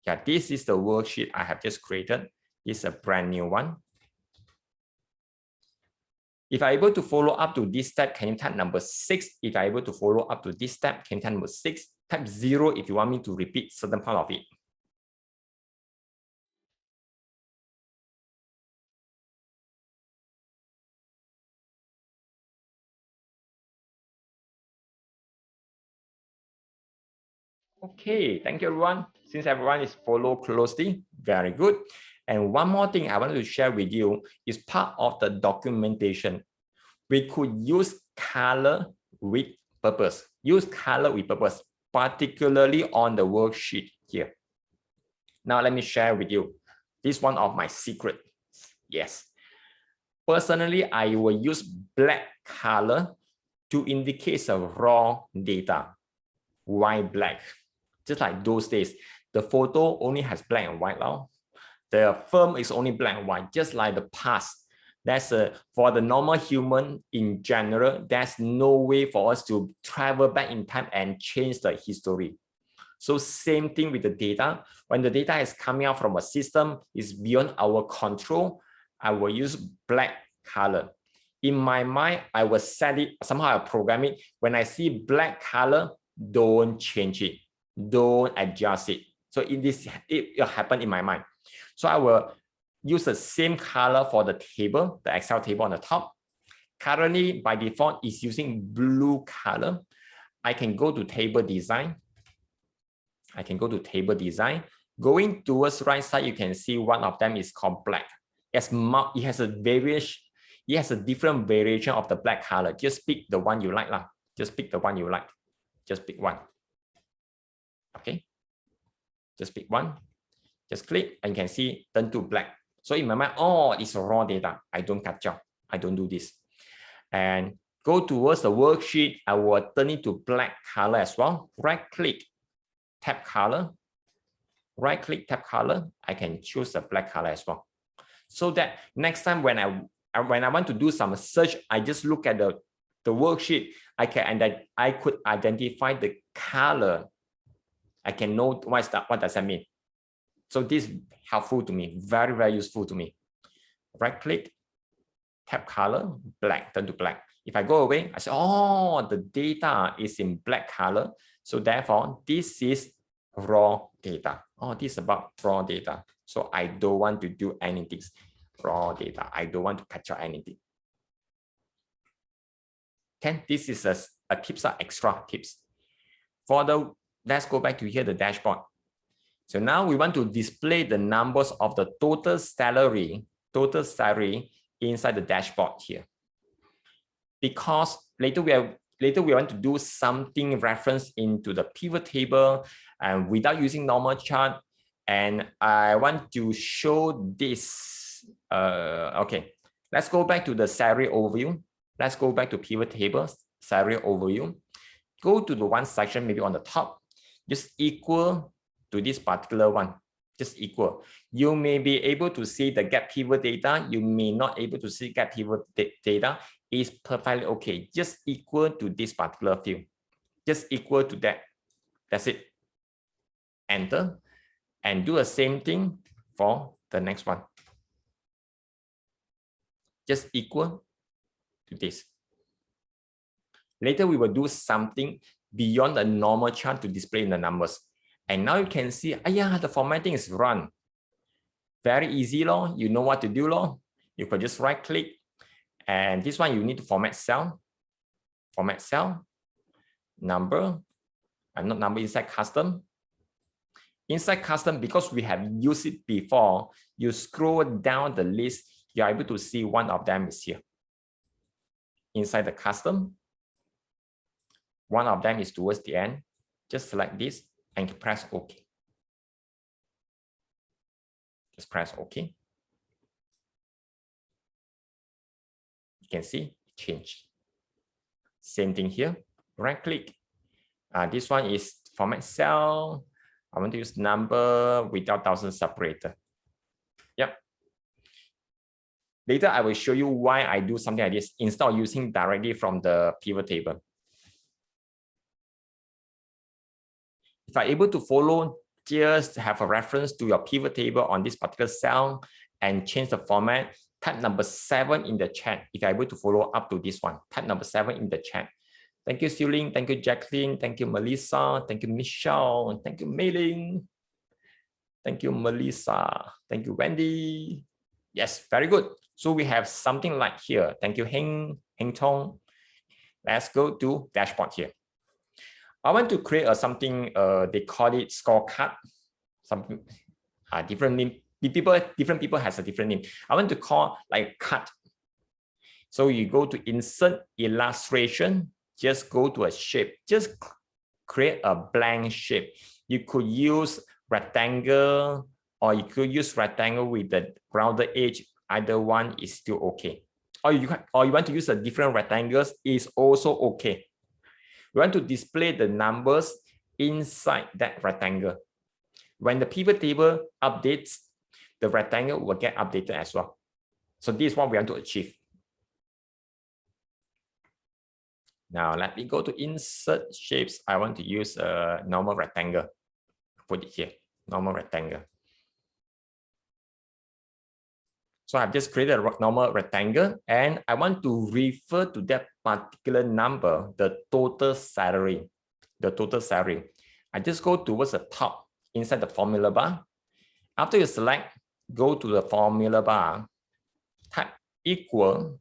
Yeah, this is the worksheet I have just created. This is a brand new one. If I'm able to follow up to this step, can you type number 6? If I'm able to follow up to this step, can you type number 6? Type 0 if you want me to repeat certain part of it. Okay, thank you everyone. Since everyone is follow closely, very good. And one more thing I wanted to share with you is part of the documentation. We could use color with purpose. Particularly on the worksheet here. Now let me share with you. This is one of my secrets. Yes. Personally, I will use black color to indicate the raw data. Why black? Just like those days, the photo only has black and white now. The film is only black and white, just like the past. That's for the normal human in general, there's no way for us to travel back in time and change the history. So same thing with the data. When the data is coming out from a system, is beyond our control, I will use black color. In my mind, I will set it, somehow I program it. When I see black color, don't change it. Don't adjust it. So it will happen in my mind. So I will use the same color for the table, the Excel table on the top. Currently, by default, it's using blue color. I can go to table design. Going towards right side, you can see one of them is called black. It has a different variation of the black color. Just pick the one you like. Just pick one. Okay. Just pick one. Just click and you can see turn to black. So in my mind, oh, it's raw data. I don't catch up. I don't do this. And go towards the worksheet. I will turn it to black color as well. Right click, tap color. Right click, tap color. I can choose the black color as well. So that next time when I want to do some search, I just look at the worksheet. I could identify the color. I can know what does that mean. So this is helpful to me, very, very useful to me. Right click, tap color, black, turn to black. If I go away, I say, oh, the data is in black color. So therefore, this is raw data. Oh, this is about raw data. So I don't want to do anything. Raw data. I don't want to capture anything. Okay, this is a tips, extra tips. Let's go back to here, the dashboard. So now we want to display the numbers of the total salary inside the dashboard here. Because later we want to do something reference into the pivot table and without using normal chart. And I want to show this. Okay, let's go back to the salary overview. Let's go back to pivot table, salary overview. Go to the one section, maybe on the top, just equal to this particular one, just equal. You may be able to see the gap pivot data. You may not able to see gap pivot data. Is perfectly okay. Just equal to this particular field. Just equal to that. That's it. Enter. And do the same thing for the next one. Just equal to this. Later, we will do something beyond the normal chart to display in the numbers. And now you can see, the formatting is run. Very easy, lor. You know what to do, lor. You could just right click. And this one, you need to format cell, number, and not number inside custom. Inside custom, because we have used it before, you scroll down the list, you're able to see one of them is here. Inside the custom, one of them is towards the end. Just select this and press OK. Just press OK. You can see change. Same thing here. Right click. This one is format cell. I want to use number without thousand separator. Yep. Later, I will show you why I do something like this instead of using directly from the pivot table. If I'm able to follow, just have a reference to your pivot table on this particular cell and change the format, type number 7 in the chat. If you're able to follow up to this one, type number 7 in the chat. Thank you, Siling. Thank you, Jacqueline. Thank you, Melissa. Thank you, Michelle. Thank you, Mei-Ling. Thank you, Melissa. Thank you, Wendy. Yes, very good. So we have something like here. Thank you, Heng Tong. Let's go to dashboard here. I want to create something, they call it scorecard. Something different name. Different people has a different name. I want to call like cut. So you go to insert illustration, just go to a shape, just create a blank shape. You could use rectangle or you could use rectangle with the rounded edge. Either one is still okay. Or you want to use a different rectangles is also okay. We want to display the numbers inside that rectangle. When the pivot table updates, the rectangle will get updated as well. So this is what we want to achieve. Now let me go to insert shapes. I want to use a normal rectangle. Put it here, normal rectangle. So I've just created a normal rectangle and I want to refer to that particular number, the total salary, I just go towards the top inside the formula bar. After you select, go to the formula bar, type equal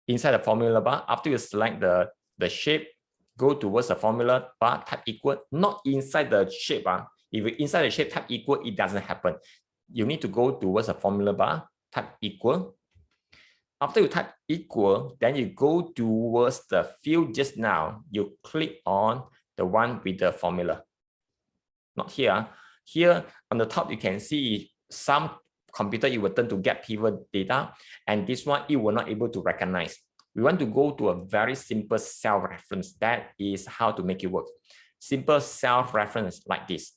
inside the formula bar. After you select the shape, go towards the formula bar, type equal, not inside the shape. If you inside the shape, type equal, it doesn't happen. You need to go towards the formula bar, type equal. After you type equal, then you go towards the field just now. You click on the one with the formula. Not here. Here on the top, you can see some computer, it will turn to get pivot data. And this one, it will not able to recognize. We want to go to a very simple cell reference. That is how to make it work. Simple cell reference like this.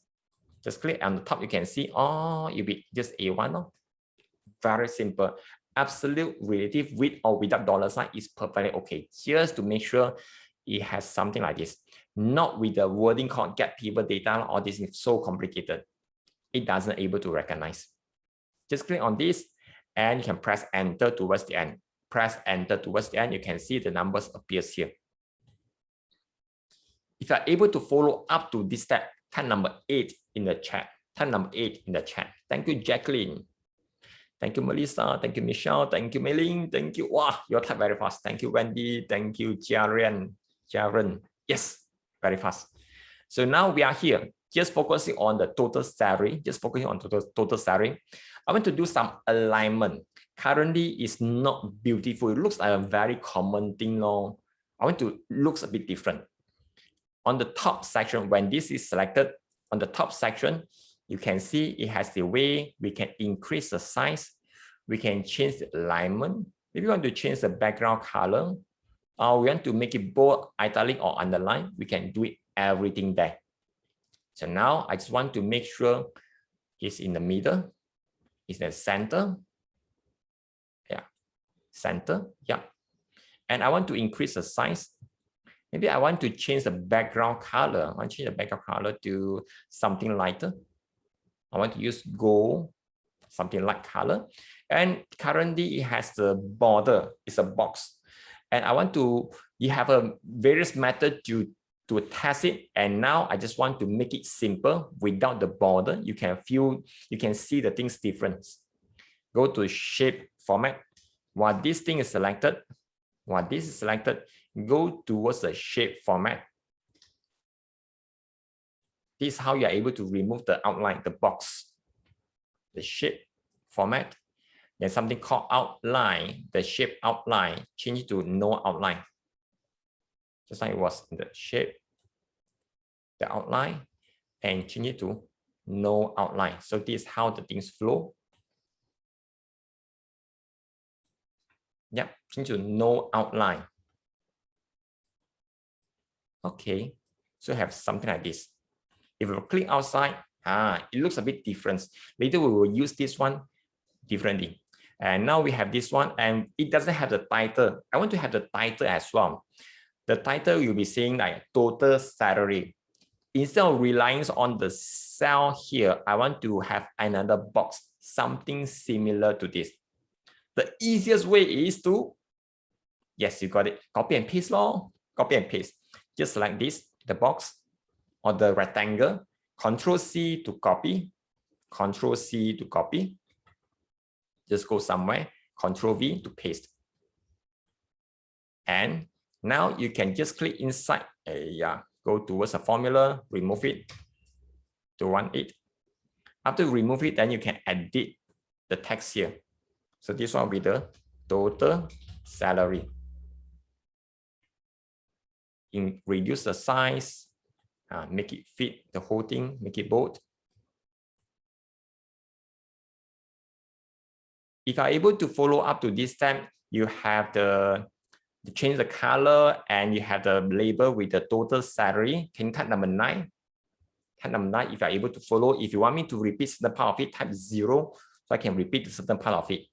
Just click on the top, you can see, oh, it'll be just A1. No? Very simple. Absolute relative with or without dollar sign is perfectly okay. Just to make sure it has something like this. Not with the wording called get pivot data. All this is so complicated. It doesn't able to recognize. Just click on this and you can press enter towards the end. Press enter towards the end. You can see the numbers appears here. If you are able to follow up to this step, type number 8 in the chat. Type number 8 in the chat. Thank you, Jacqueline. Thank you, Melissa. Thank you, Michelle. Thank you, Mei-Ling. Thank you. Wow, you type very fast. Thank you, Wendy. Thank you, Jaren. Yes, very fast. So now we are here. just focusing on the total salary, just focusing on total salary. I want to do some alignment. Currently, it's not beautiful. It looks like a very common thing. No, I want to looks a bit different. On the top section, when this is selected, on the top section, you can see it has the way we can increase the size. We can change the alignment. If you want to change the background color, or we want to make it bold, italic, or underline, we can do it everything there. So now I just want to make sure it's in the middle, it's the center. Yeah, center. Yeah. And I want to increase the size. Maybe I want to change the background color. I want to change the background color to something lighter. I want to use gold, something light color. And currently it has the border, it's a box. And I want to, you have a various method to test it. And now I just want to make it simple without the border. You can feel, you can see the things different. Go to shape format. While this thing is selected, go towards the shape format. This is how you are able to remove the outline, the box, the shape format. There's something called outline, the shape outline, change it to no outline. Just like it was in the shape, the outline, and change it to no outline. So this is how the things flow. Yep, change to no outline. Okay, so have something like this. If we click outside, it looks a bit different. Later we will use this one differently. And now we have this one, and it doesn't have the title. I want to have the title as well. The title you'll be saying like total salary. Instead of relying on the cell here, I want to have another box, something similar to this. The easiest way is to, yes, you got it. Copy and paste, copy and paste. Just like this, the box or the rectangle. Control C to copy. Control C to copy. Just go somewhere. Control V to paste. And now you can just click inside. Go towards a formula, remove it to 1.8. After you remove it, then you can edit the text here. So this one will be the total salary. Reduce the size, make it fit the whole thing, make it bold. If you're able to follow up to this step, you have the change the color and you have the label with the total salary. Can you type number 9? Type number 9 if you're able to follow. If you want me to repeat the part of it, type 0 so I can repeat a certain part of it.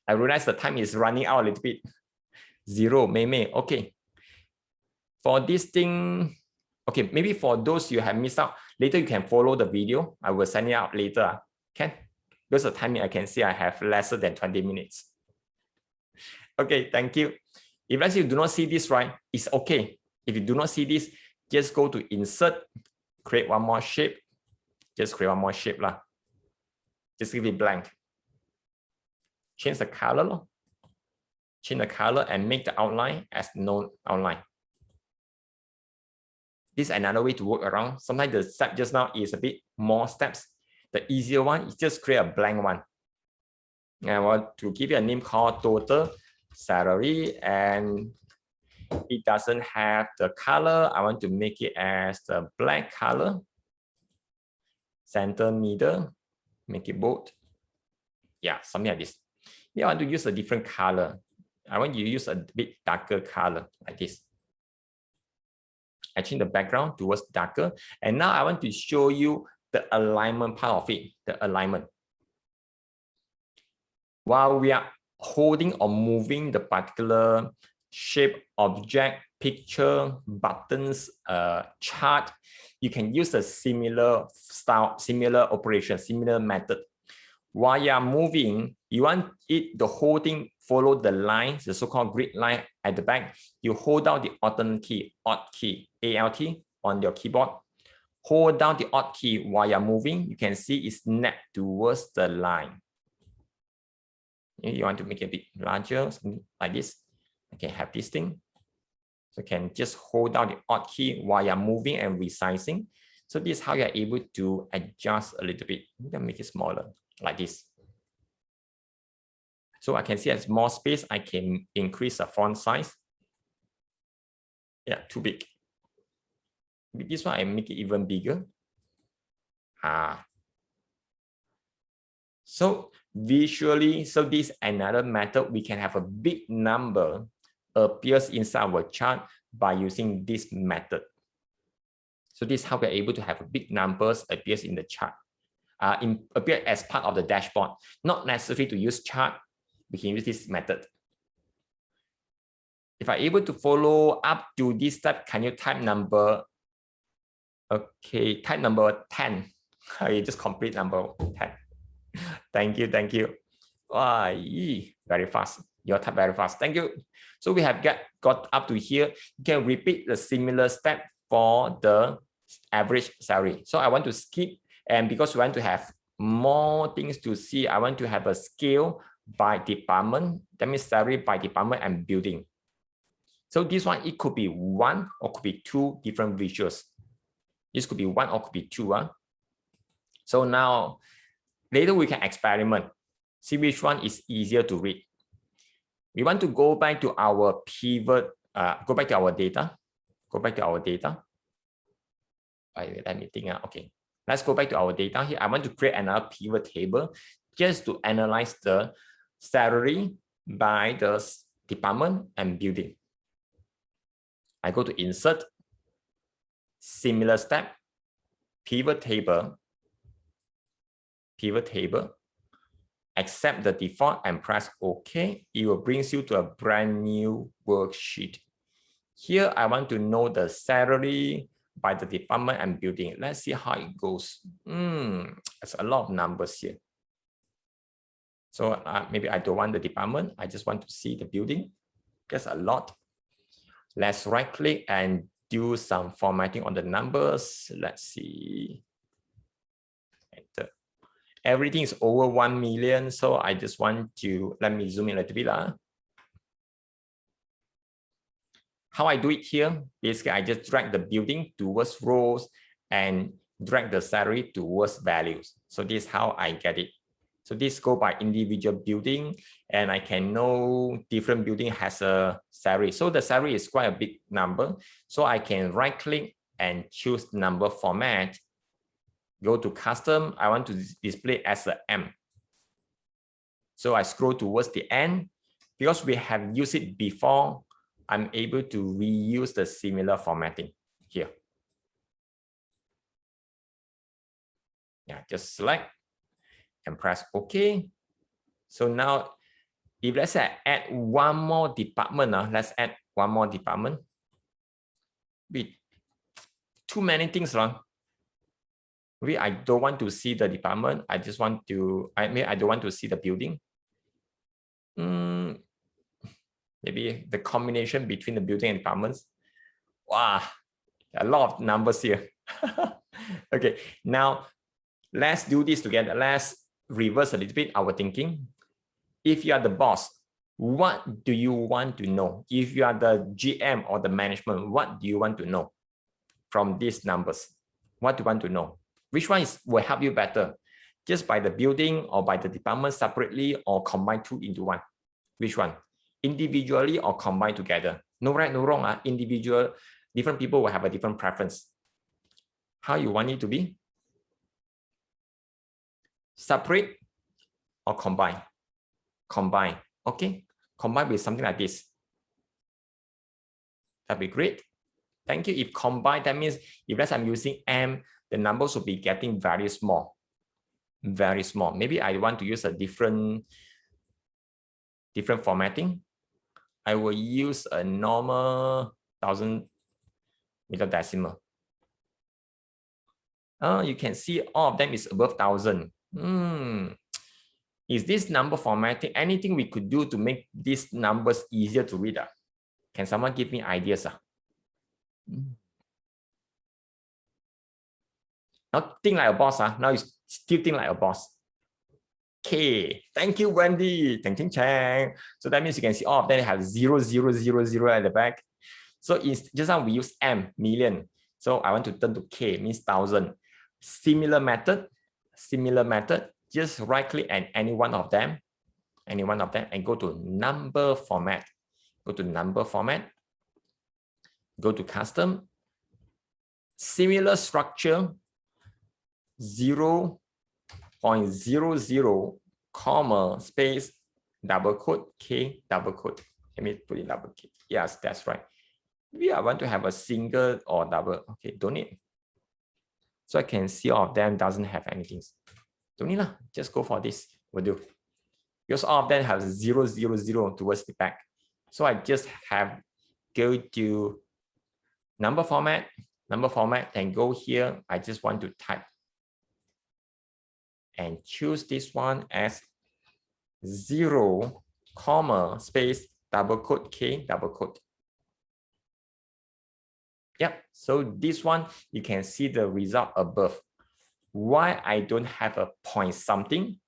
I realize the time is running out a little bit. 0, May. Okay. For this thing, okay, maybe for those you have missed out, later you can follow the video. I will send it out later. Okay. Because the timing I can see I have lesser than 20 minutes. Okay, thank you. If let's say you do not see this, right, it's okay. If you do not see this, just go to insert, create one more shape. Just create one more shape lah. Just leave it blank. Change the color. Change the color and make the outline as no outline. This is another way to work around. Sometimes the step just now is a bit more steps. The easier one is just create a blank one. And I want to give you a name called total salary, and it doesn't have the color. I want to make it as the black color. Center middle, make it bold. Yeah, something like this. Yeah, I want to use a different color. I want you to use a bit darker color like this. I change the background towards darker. And now I want to show you the alignment part of it, the alignment. While we are holding or moving the particular shape, object, picture, buttons, chart, you can use a similar style, similar operation, similar method. While you are moving, you want it, the whole thing follow the line, the so-called grid line at the back. You hold down the alternate key, Alt key, Alt on your keyboard. Hold down the Alt key while you're moving. You can see it's snap towards the line. If you want to make it a bit larger, something like this, I can have this thing. So you can just hold down the Alt key while you're moving and resizing. So this is how you're able to adjust a little bit. You can make it smaller like this. So I can see as more space, I can increase the font size. Yeah, too big. With this one, I make it even bigger. So visually, so this another method, we can have a big number appears inside our chart by using this method. So this is how we're able to have big numbers appears in the chart, appear as part of the dashboard. Not necessary to use chart, we can use this method. If I'm able to follow up to this step, can you type number? Okay, type number 10. I just complete number 10. Thank you, thank you. Very fast. Your type very fast. Thank you. So we have got up to here. You can repeat the similar step for the average salary. So I want to skip, and because we want to have more things to see, I want to have a scale by department. That means salary by department and building. So this one, it could be one or could be two different visuals. This could be one or could be two. So now, later we can experiment, see which one is easier to read. We want to go back to our pivot, go back to our data. Go back to our data. Let me think. Okay, let's go back to our data here. I want to create another pivot table just to analyze the salary by the department and building. I go to insert, similar step, pivot table, accept the default and press OK. It will bring you to a brand new worksheet. Here, I want to know the salary by the department and building. Let's see how it goes. There's a lot of numbers here. So maybe I don't want the department. I just want to see the building. There's a lot. Let's right click and do some formatting on the numbers. Let's see. Enter. Everything is over 1 million. So I just want to, let me zoom in a little bit. How I do it here, basically I just drag the building towards rows and drag the salary towards values. So this is how I get it. So this go by individual building, and I can know different building has a salary. So the salary is quite a big number. So I can right click and choose number format. Go to custom. I want to display as a M. So I scroll towards the end. Because we have used it before, I'm able to reuse the similar formatting here. Yeah, just select and press OK. So now, if let's say I add one more department, let's add one more department. With too many things wrong. Maybe I don't want to see the department. I just want to, I don't want to see the building. Maybe the combination between the building and departments. Wow, a lot of numbers here. Okay, now let's do this together. Let's reverse a little bit our thinking. If you are the boss, what do you want to know? If you are the GM or the management, what do you want to know from these numbers? What do you want to know? Which one will help you better? Just by the building or by the department separately or combine two into one? Which one? Individually or combined together? No right, no wrong. Individual, different people will have a different preference. How you want it to be? Separate or combine? Combine. Okay. Combine with something like this. That'd be great. Thank you. If combine, that means if let's I'm using M, the numbers will be getting very small. Very small. Maybe I want to use a different formatting. I will use a normal 1000 without decimal. You can see all of them is above 1000. Is this number formatting anything we could do to make these numbers easier to read? Can someone give me ideas? Now think like a boss. Now you still think like a boss. Okay, thank you, Wendy. Thank you, Chang. So that means you can see all of them have 0, 0, 0, 0 at the back. So just now we use M, million. So I want to turn to K, means 1000. Similar method, just right click on any one of them, and go to number format. Go to number format, go to custom, similar structure, 0.00, comma, space, double quote, K, double quote. Let me put it double K. Yes, that's right. Maybe I want to have a single or double. Okay, don't need. So I can see all of them doesn't have anything. Don't need lah. Just go for this. Will do. Because all of them have 0, 0, 0 towards the back. So I just have go to number format, and go here. I just want to type and choose this one as 0, comma, space, double quote, K, double quote. Yep, so this one, you can see the result above. Why I don't have a point something?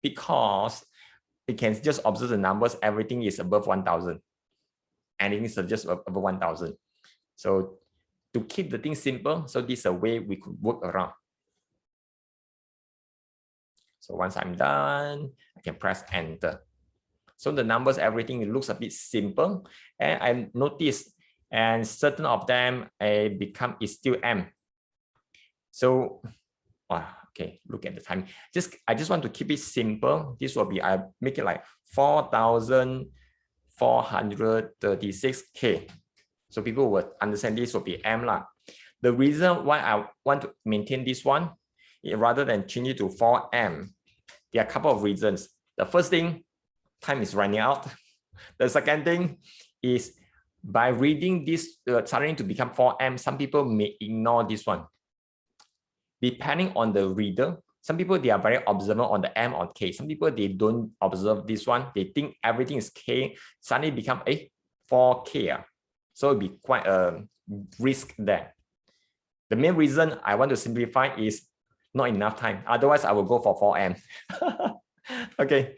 Because you can just observe the numbers, everything is above 1000. Anything is just above 1000. So to keep the thing simple, so this is a way we could work around. So once I'm done, I can press enter. So the numbers, everything, it looks a bit simple. And I noticed, and certain of them is still M. So, okay, look at the time. I just want to keep it simple. This will be, I make it like 4,436K. So people will understand this will be M lah. The reason why I want to maintain this one, rather than change it to 4M, there are a couple of reasons. The first thing, time is running out. The second thing is by reading this starting to become 4M, some people may ignore this one. Depending on the reader, some people, they are very observant on the M or K. Some people, they don't observe this one. They think everything is K, suddenly become a 4K. So it'll be quite a risk there. The main reason I want to simplify is not enough time. Otherwise, I will go for 4M. Okay,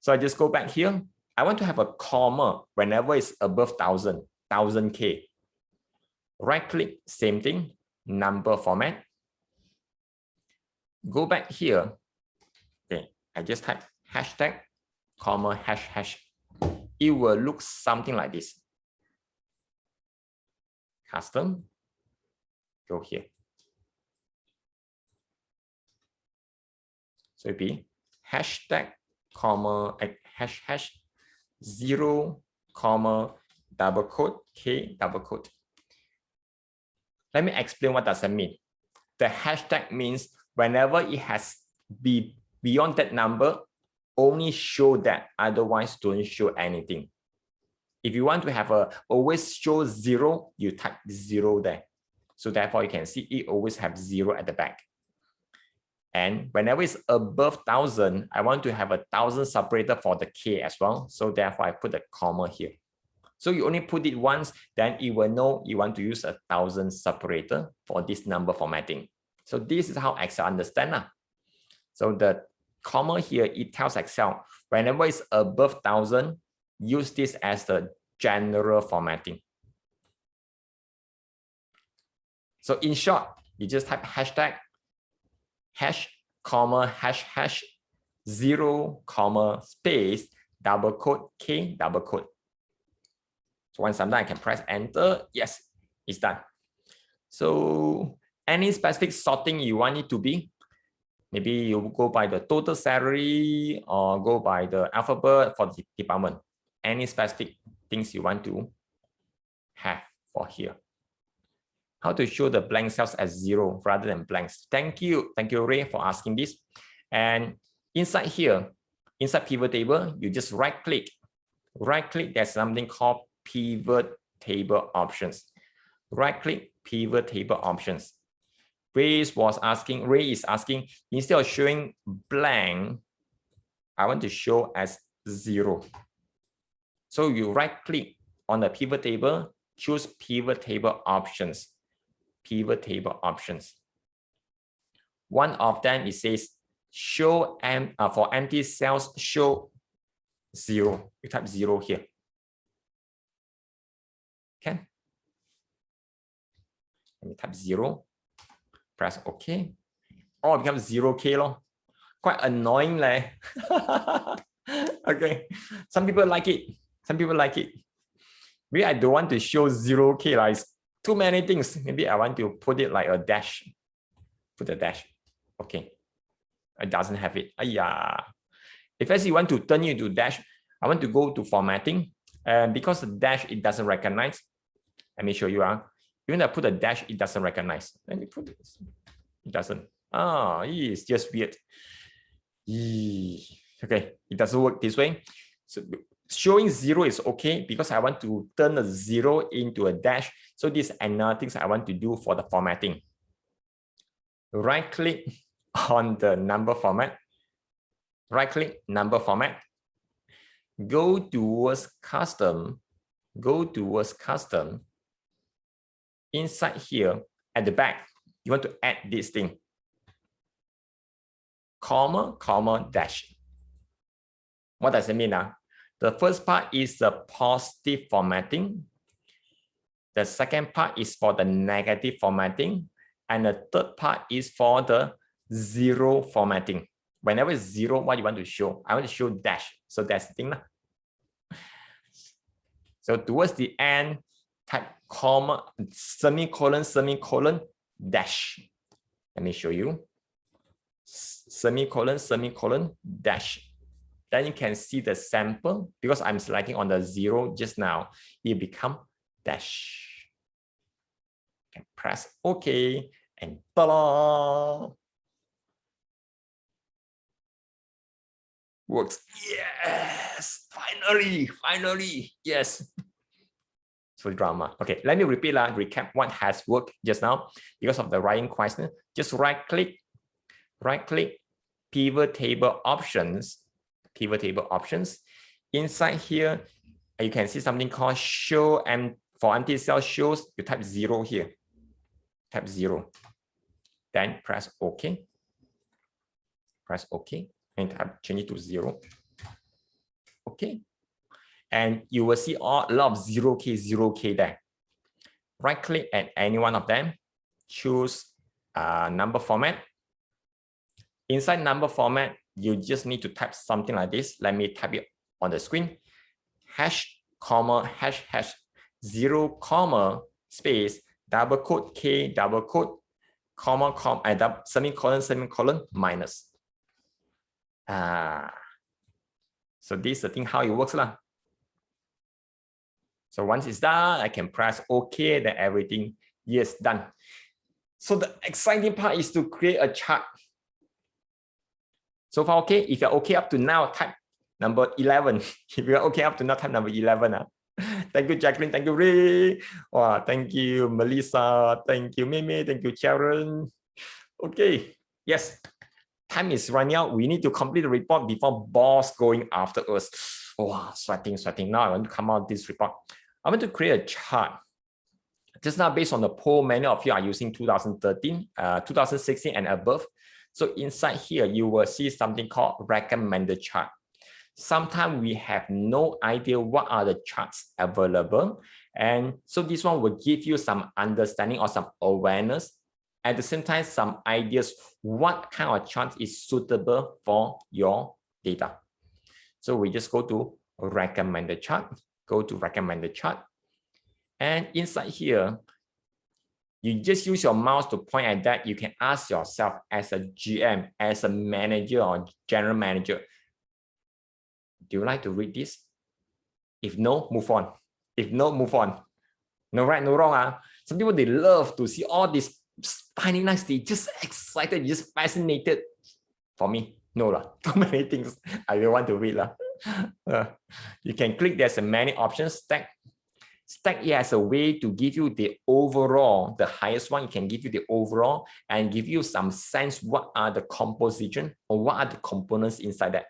so I just go back here. I want to have a comma whenever it's above 1000, 1000K. Right click, same thing, number format. Go back here. Okay, I just type hashtag, comma, hash. It will look something like this. Custom, go here. So it'll be hashtag, comma, hash, 0, comma, double quote, K, double quote. Let me explain what does that mean. The hashtag means whenever it has be beyond that number, only show that, otherwise don't show anything. If you want to have always show 0, you type 0 there. So therefore you can see it always have 0 at the back. And whenever it's above 1000, I want to have 1000 separator for the K as well. So therefore I put a comma here. So you only put it once, then it will know you want to use 1000 separator for this number formatting. So this is how Excel understands. So the comma here, it tells Excel, whenever it's above 1000, use this as the general formatting. So in short, you just type hashtag, hash, comma, hash, 0, comma, space, double quote, K, double quote. So once I'm done, I can press enter. Yes, it's done. So any specific sorting you want it to be, maybe you go by the total salary or go by the alphabet for the department. Any specific things you want to have for here. How to show the blank cells as 0 rather than blanks. Thank you, Ray, for asking this. And inside here, inside pivot table, you just right click, there's something called pivot table options. Right click, pivot table options. Ray is asking, instead of showing blank, I want to show as 0. So you right click on the pivot table, choose pivot table options. Pivot table options. One of them, it says show for empty cells, show 0. You type 0 here. Okay. Let me type 0. Press OK. All becomes 0K lor. Quite annoying leh. Okay. Some people like it. Some people like it. Maybe I don't want to show 0K. Like, it's too many things. Maybe I want to put it like a dash. Put a dash. Okay. It doesn't have it. Yeah. If as you want to turn it into dash, I want to go to formatting. And because the dash, it doesn't recognize. Let me show you. Even if I put a dash, it doesn't recognize. Let me put this. It doesn't. Ah, it's just weird. Okay, it doesn't work this way. So showing 0 is okay because I want to turn a 0 into a dash. So these are another things I want to do for the formatting. Right click on the number format. Right click number format. Go towards custom. Go towards custom. Inside here at the back, you want to add this thing. Comma, comma, dash. What does it mean? The first part is the positive formatting. The second part is for the negative formatting. And the third part is for the 0 formatting. Whenever it's 0, what you want to show? I want to show dash. So that's the thing. So towards the end, type comma, semicolon, semicolon, dash. Let me show you. Semicolon, semicolon, dash. Then you can see the sample. Because I'm selecting on the 0 just now, it become dash. You can press OK and ta-da! Works. Yes, finally, yes. So drama. Okay, let me repeat recap what has worked just now because of the writing question. Just right click, pivot table options, Inside here, you can see something called show, and for empty cell shows, you type 0 here. Type 0. Then press OK. Press OK. And change it to 0. Okay. And you will see a lot of 0K there. Right click at any one of them. Choose number format. Inside number format, you just need to type something like this. Let me type it on the screen. Hash, comma, hash, 0, comma, space, double quote, K, double quote, comma, comma, semicolon, semicolon, minus. So this is the thing how it works lah. So once it's done, I can press OK, then everything is done. So the exciting part is to create a chart. So far, okay. If you're okay up to now, type number 11. If you're okay up to now, type number 11. Thank you, Jacqueline. Thank you, Ray. Wow, thank you, Melissa. Thank you, Mimi. Thank you, Sharon. Okay. Yes. Time is running out. We need to complete the report before boss going after us. Oh, sweating. Now I want to come out with this report. I want to create a chart. Just now, based on the poll, many of you are using 2013, 2016 and above. So inside here, you will see something called recommended chart. Sometimes we have no idea what are the charts available. And so this one will give you some understanding or some awareness. At the same time, some ideas what kind of chart is suitable for your data. So we just go to recommended chart, And inside here, you just use your mouse to point at that. You can ask yourself as a GM, as a manager or general manager, do you like to read this? If no, move on. If no, move on. No right, no wrong. Some people, they love to see all these tiny lines. They just excited, just fascinated. For me, no lah. Too many things I don't want to read lah. You can click. There's many options. Stack here as a way to give you the overall, the highest one. It can give you the overall and give you some sense what are the composition or what are the components inside that.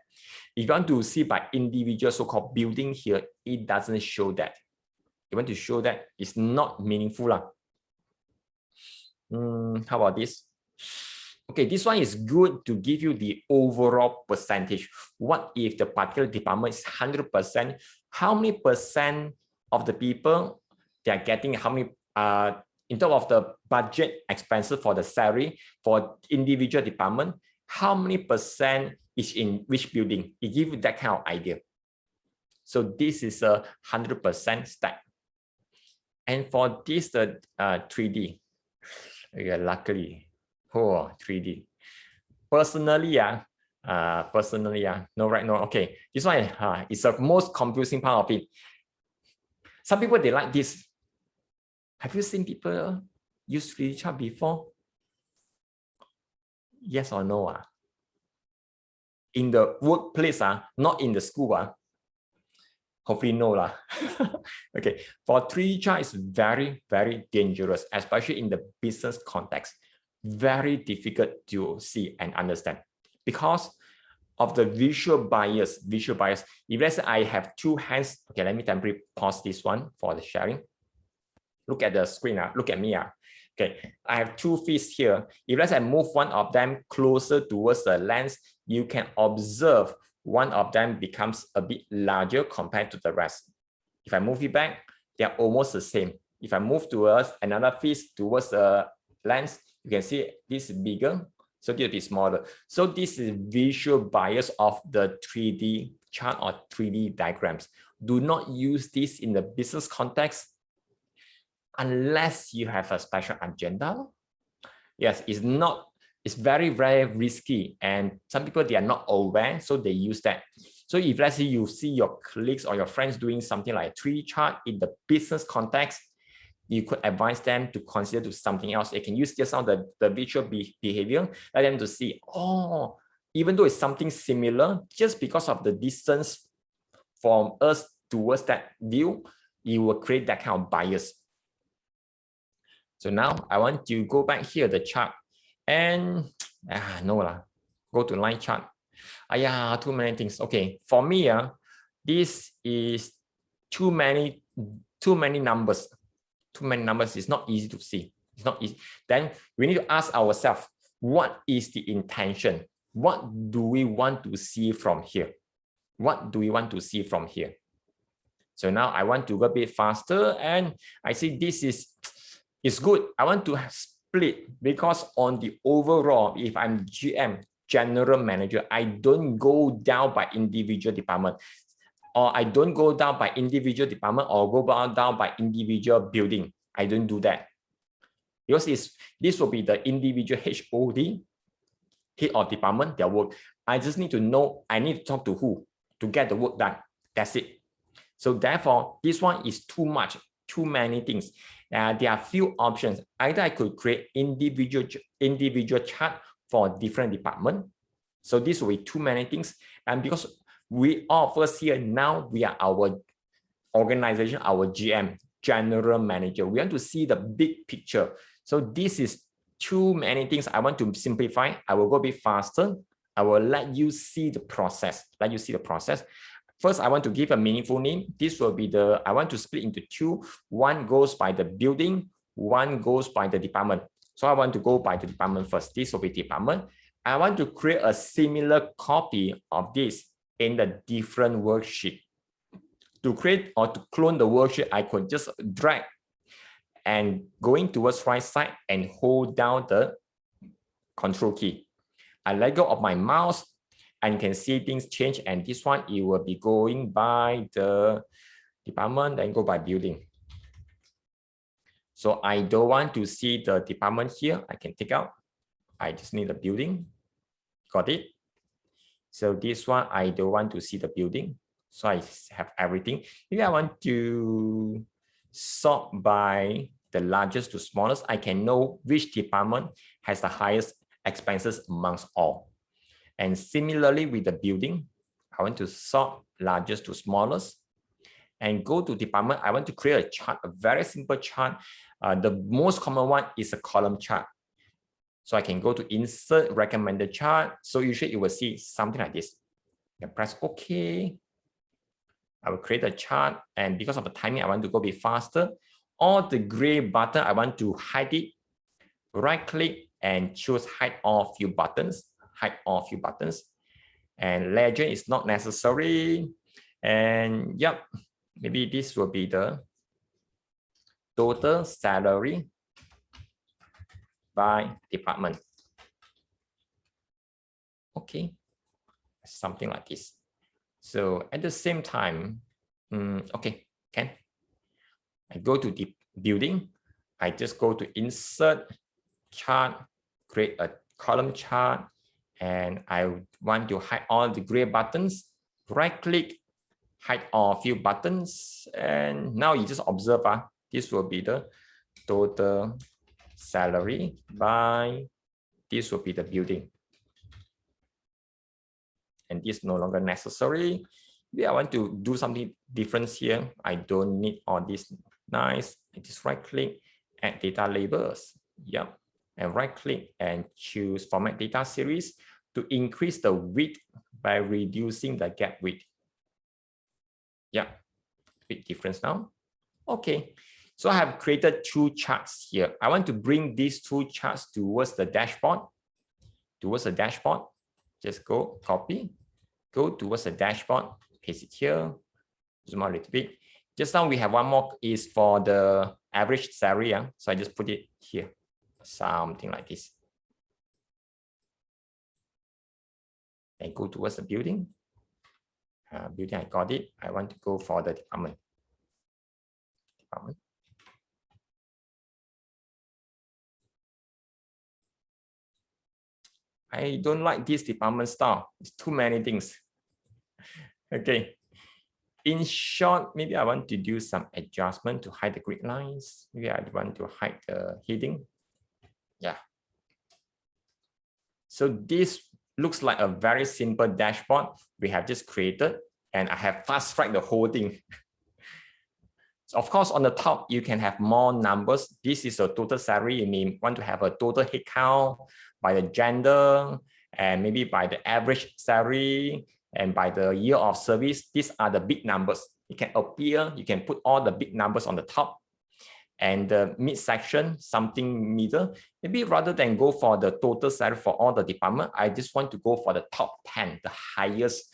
If you want to see by individual so-called building here, it doesn't show that. You want to show that it's not meaningful lah. How about this? Okay, this one is good to give you the overall percentage. What if the particular department is 100%? How many percent of the people they are getting how many in terms of the budget expenses for the salary for individual department, how many percent is in which building? It gives you that kind of idea. So this is a 100% stack. And for this, the 3D, yeah, luckily, 3D. Personally, no, right, no, okay. This one is the most confusing part of it. Some people, they like this. Have you seen people use 3D chart before? Yes or no? In the workplace, not in the school. Hopefully no lah. Okay, for 3D chart is very, very dangerous, especially in the business context. Very difficult to see and understand because of the visual bias. If let's say I have two hands, okay, let me temporarily pause this one for the sharing. Look at the screen, look at me. Okay, I have two fists here. If let's say I move one of them closer towards the lens, you can observe one of them becomes a bit larger compared to the rest. If I move it back, they are almost the same. If I move towards another fist towards the lens, you can see this is bigger, so this is smaller. So this is visual bias of the 3D chart or 3D diagrams. Do not use this in the business context unless you have a special agenda. Yes, it's very, very risky, and some people, they are not aware, so they use that. So if let's say you see your colleagues or your friends doing something like 3D chart in the business context, you could advise them to consider to something else. They can use just some of the visual behavior, let them to see, oh, even though it's something similar, just because of the distance from us towards that view, you will create that kind of bias. So now I want to go back here, the chart, and no lah, go to line chart. Too many things. Okay, for me, this is too many numbers. Too many numbers is not easy to see. It's not easy. Then we need to ask ourselves, what is the intention? What do we want to see from here? What do we want to see from here? So now I want to go a bit faster, and I see this is good. I want to split because on the overall, if I'm GM, general manager, I don't go down by individual department, or I don't go down by individual department or go down by individual building. I don't do that. Because this will be the individual HOD, head of department, their work. I just need to know, I need to talk to who to get the work done. That's it. So therefore, this one is too much, too many things. There are few options. Either I could create individual chart for different department. So this will be too many things. And because we all first here now, we are our organization, our GM, general manager. We want to see the big picture. So this is too many things. I want to simplify. I will go a bit faster. I will let you see the process. First, I want to give a meaningful name. This will be I want to split into two. One goes by the building, one goes by the department. So I want to go by the department first. This will be department. I want to create a similar copy of this in the different worksheet. To create or to clone the worksheet, I could just drag and going towards right side and hold down the control key. I let go of my mouse and you can see things change, and this one, it will be going by the department and go by building. So I don't want to see the department here. I can take out. I just need the building. Got it? So this one, I don't want to see the building. So I have everything. If I want to sort by the largest to smallest, I can know which department has the highest expenses amongst all. And similarly with the building, I want to sort largest to smallest and go to department. I want to create a chart, a very simple chart. The most common one is a column chart. So I can go to insert recommended chart. So usually you will see something like this. You press OK. I will create a chart, and because of the timing, I want to go a bit faster. All the gray button, I want to hide it. Right click and choose hide all few buttons. Hide all few buttons. And legend is not necessary. And yep, maybe this will be the total salary by department. Okay, something like this. So at the same time, okay, I go to the building. I just go to insert chart, create a column chart, and I want to hide all the gray buttons. Right click, hide all few buttons, and now you just observe. This will be the total salary by, this will be the building. And this is no longer necessary. Maybe I want to do something different here. I don't need all this. Nice. I just right click, add data labels. Yep. And right click and choose format data series to increase the width by reducing the gap width. Yeah, big difference now. Okay, so I have created two charts here. I want to bring these two charts towards the dashboard. Just go copy, go towards the dashboard, paste it here, zoom out a little bit. Just now we have one more is for the average salary. So I just put it here, something like this. And go towards the building. Building, I got it. I want to go for the department. I don't like this department style. It's too many things. Okay. In short, maybe I want to do some adjustment to hide the grid lines. Maybe I want to hide the heading. Yeah. So this looks like a very simple dashboard we have just created, and I have fast tracked the whole thing. So of course, on the top, you can have more numbers. This is a total salary. You may want to have a total headcount by the gender, and maybe by the average salary, and by the year of service. These are the big numbers. It can appear, you can put all the big numbers on the top, and the midsection, something middle. Maybe rather than go for the total salary for all the department, I just want to go for the top 10, the highest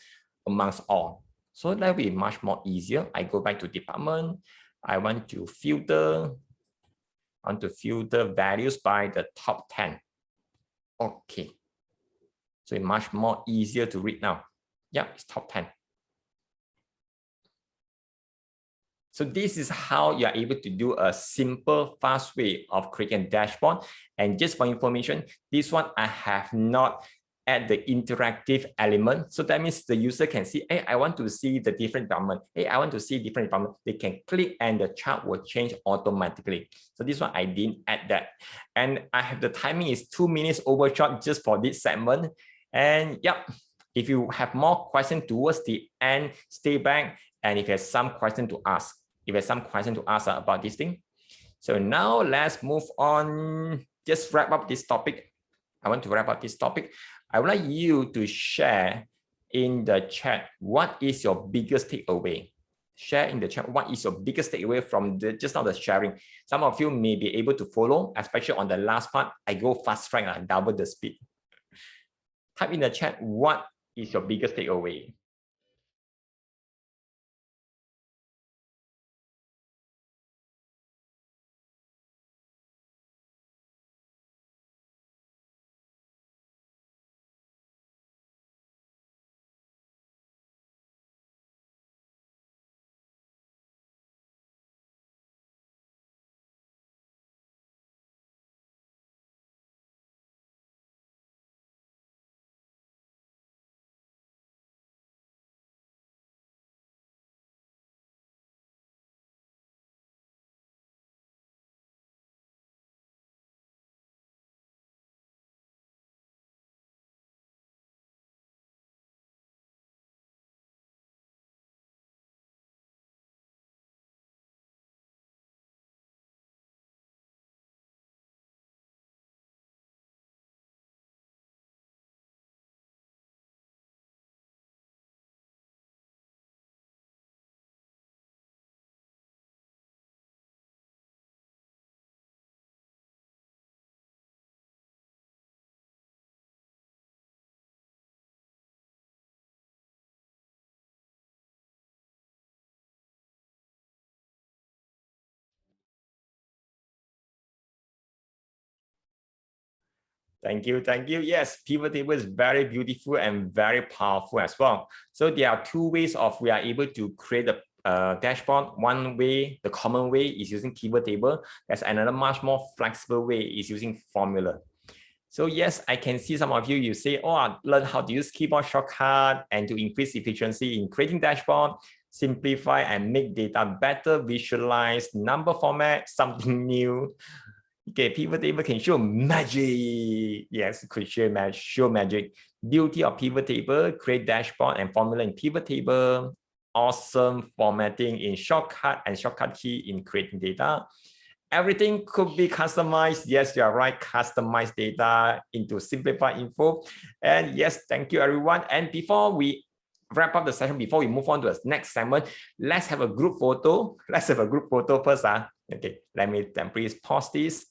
amongst all. So that will be much more easier. I go back to department. I want to filter values by the top 10. Okay. So it's much more easier to read now. Yeah, it's top 10. So this is how you are able to do a simple, fast way of creating a dashboard. And just for information, this one I have not add the interactive element. So that means the user can see, hey, I want to see the different department. Hey, I want to see different department. They can click and the chart will change automatically. So this one, I didn't add that. And I have the timing is 2 minutes overshot just for this segment. And yep, if you have more questions towards the end, stay back. And if you have some question to ask, about this thing. So now let's move on. Just wrap up this topic. I want to wrap up this topic. I would like you to share in the chat, what is your biggest takeaway? Share in the chat, what is your biggest takeaway from just now the sharing? Some of you may be able to follow, especially on the last part. I go fast track, I double the speed. Type in the chat, what is your biggest takeaway? Thank you, thank you. Yes, pivot table is very beautiful and very powerful as well. So there are two ways of we are able to create a dashboard. One way, the common way, is using pivot table. There's another much more flexible way is using formula. So yes, I can see some of you, you say, oh, I learned how to use keyboard shortcut and to increase efficiency in creating dashboard, simplify and make data better, visualize, number format, something new. Okay, pivot table can show magic. Yes, could show magic. Beauty of pivot table, create dashboard and formula in pivot table. Awesome formatting in shortcut and shortcut key in creating data. Everything could be customized. Yes, you are right. Customize data into simplified info. And yes, thank you everyone. And before we wrap up the session, before we move on to the next segment, let's have a group photo. Let's have a group photo first. Okay, let me please pause this.